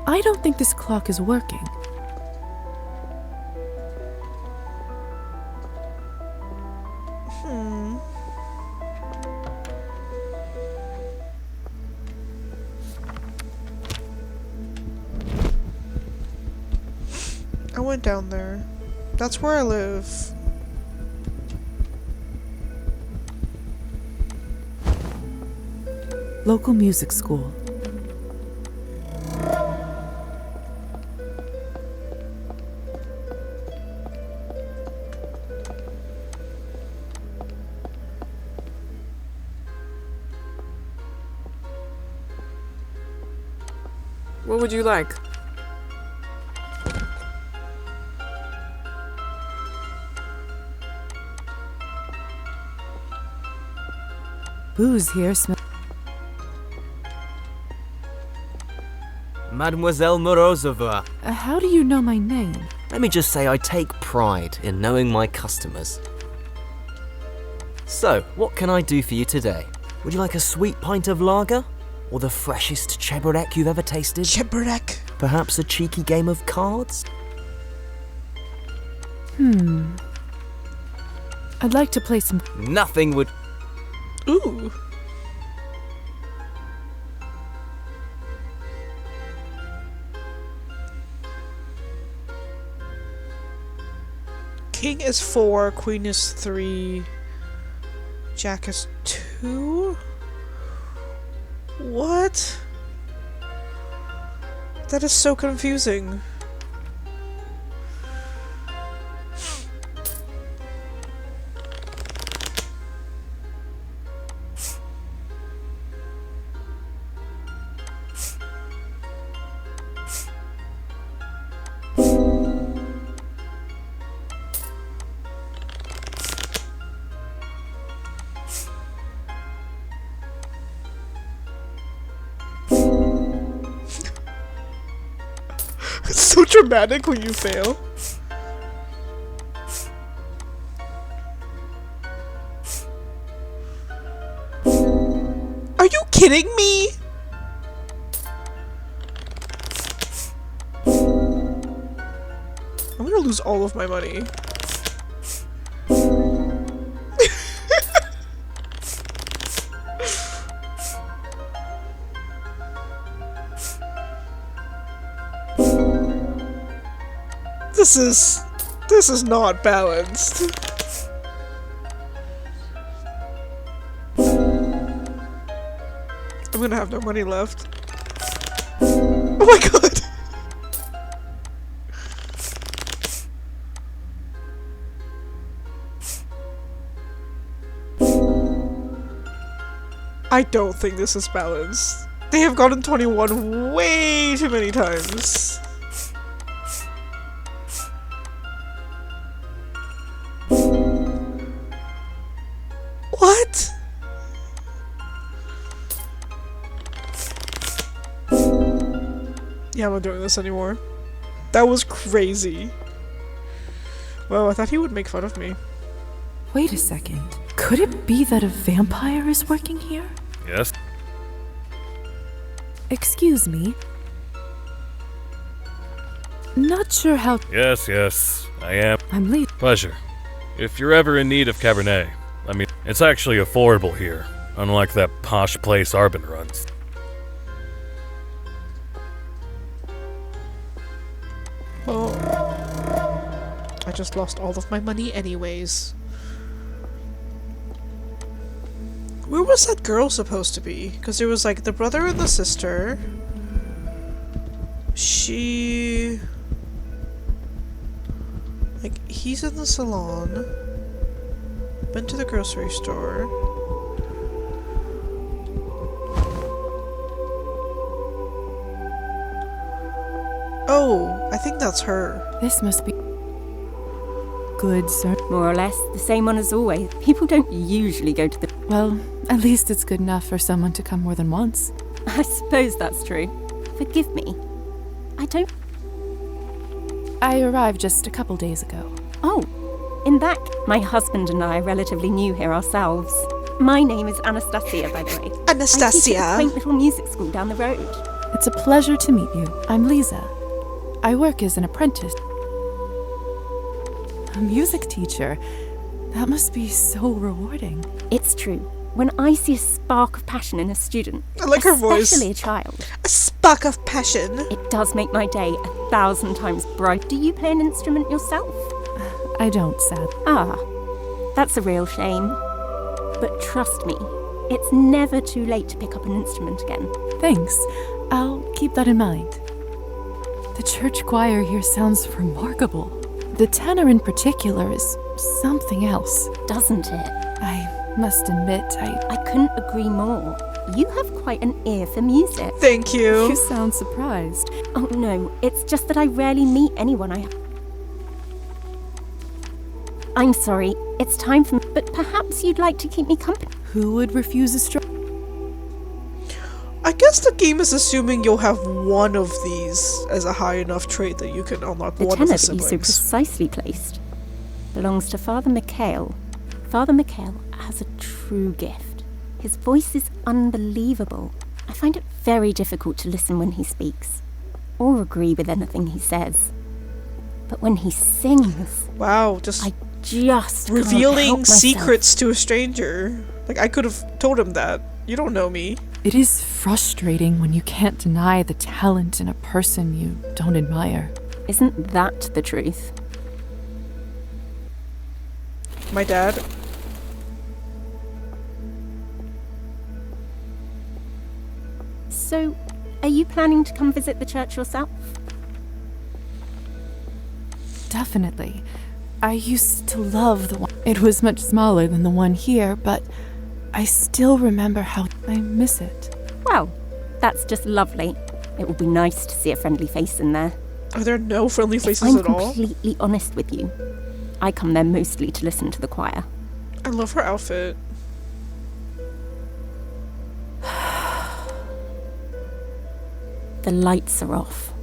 I don't think this clock is working. I went down there. That's where I live. Local music school. What would you like? Booze here smells... Mademoiselle Morozova. How do you know my name? Let me just say I take pride in knowing my customers. So, what can I do for you today? Would you like a sweet pint of lager? Or the freshest Cabernet you've ever tasted? Cabernet. Perhaps a cheeky game of cards? I'd like to play some... Nothing would... Ooh. King is 4, Queen is 3, Jack is 2? What? That is so confusing. dramatic when you fail. Are you kidding me? I'm gonna lose all of my money. This is not balanced. I'm gonna have no money left. Oh my god! I don't think this is balanced. They have gotten 21 way too many times. What? Yeah, I'm not doing this anymore. That was crazy. Well, I thought he would make fun of me. Wait a second. Could it be that a vampire is working here? Yes. Excuse me. Not sure how. Yes, I am. I'm late. Pleasure. If you're ever in need of Cabernet, I mean, it's actually affordable here, unlike that posh place Arbin runs. Oh. I just lost all of my money anyways. Where was that girl supposed to be? Because there was like the brother and the sister. Like, he's in the salon. Been to the grocery store. Oh, I think that's her. This must be good, sir. More or less the same one as always. People don't usually go to the... Well, at least it's good enough for someone to come more than once. I suppose that's true. Forgive me. I don't... I arrived just a couple days ago. Oh, in that, my husband and I are relatively new here ourselves. My name is Anastasia, by the way. Anastasia. I teach at a quaint little music school down the road. It's a pleasure to meet you. I'm Lisa. I work as an apprentice. A music teacher. That must be so rewarding. It's true. When I see a spark of passion in a student, I like her voice. Especially a child. A spark of passion. It does make my day 1,000 times bright. Do you play an instrument yourself? I don't, sad. Ah, that's a real shame. But trust me, it's never too late to pick up an instrument again. Thanks. I'll keep that in mind. The church choir here sounds remarkable. The tenor in particular is something else. Doesn't it? I must admit, I couldn't agree more. You have quite an ear for music. Thank you. You sound surprised. Oh no, it's just that I rarely meet anyone I'm sorry, it's time for me, but perhaps you'd like to keep me company. Who would refuse a stroke? I guess the game is assuming you'll have one of these as a high enough trait that you can unlock one of the tenor that siblings. you so precisely placed belongs to Father Mikhail. Father Mikhail has a true gift. His voice is unbelievable. I find it very difficult to listen when he speaks, or agree with anything he says. But when he sings... Wow, just can't revealing help myself. secrets to a stranger. Like, I could have told him that. You don't know me. It is frustrating when you can't deny the talent in a person you don't admire. Isn't that the truth? My dad. So, are you planning to come visit the church yourself? Definitely. I used to love the one. It was much smaller than the one here, but I still remember how I miss it. Well, that's just lovely. It will be nice to see a friendly face in there. Are there no friendly faces at all? I'm completely honest with you. I come there mostly to listen to the choir. I love her outfit. The lights are off.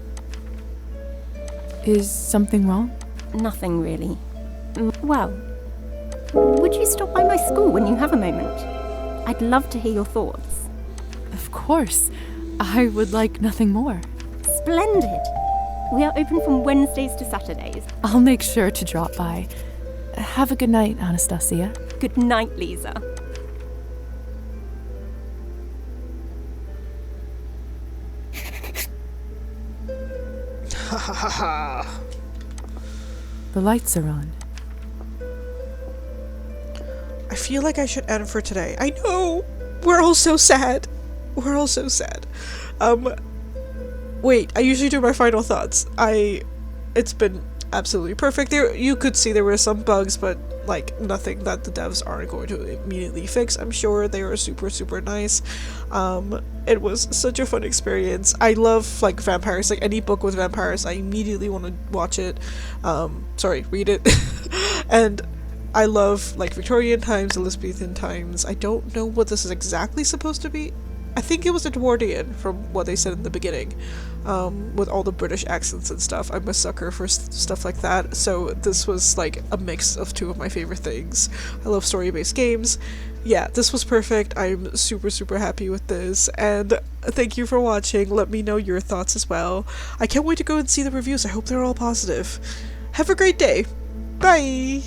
Is something wrong? Nothing really. Well, would you stop by my school when you have a moment? I'd love to hear your thoughts. Of course. I would like nothing more. Splendid! We are open from Wednesdays to Saturdays. I'll make sure to drop by. Have a good night, Anastasia. Good night, Lisa. Ha ha ha ha. The lights are on. I feel like I should end for today. I know! We're all so sad. We're all so sad. Wait, I usually do my final thoughts. It's been absolutely perfect. You could see there were some bugs, but like nothing that the devs aren't going to immediately fix. I'm sure they were super, super nice. It was such a fun experience. I love like vampires, like any book with vampires, I immediately want to watch it. Read it. And I love like Victorian times, Elizabethan times. I don't know what this is exactly supposed to be. I think it was Edwardian from what they said in the beginning, with all the British accents and stuff. I'm a sucker for stuff like that, so this was like a mix of two of my favorite things. I love story-based games. Yeah, this was perfect. I'm super, super happy with this, and thank you for watching. Let me know your thoughts as well. I can't wait to go and see the reviews. I hope they're all positive. Have a great day. Bye!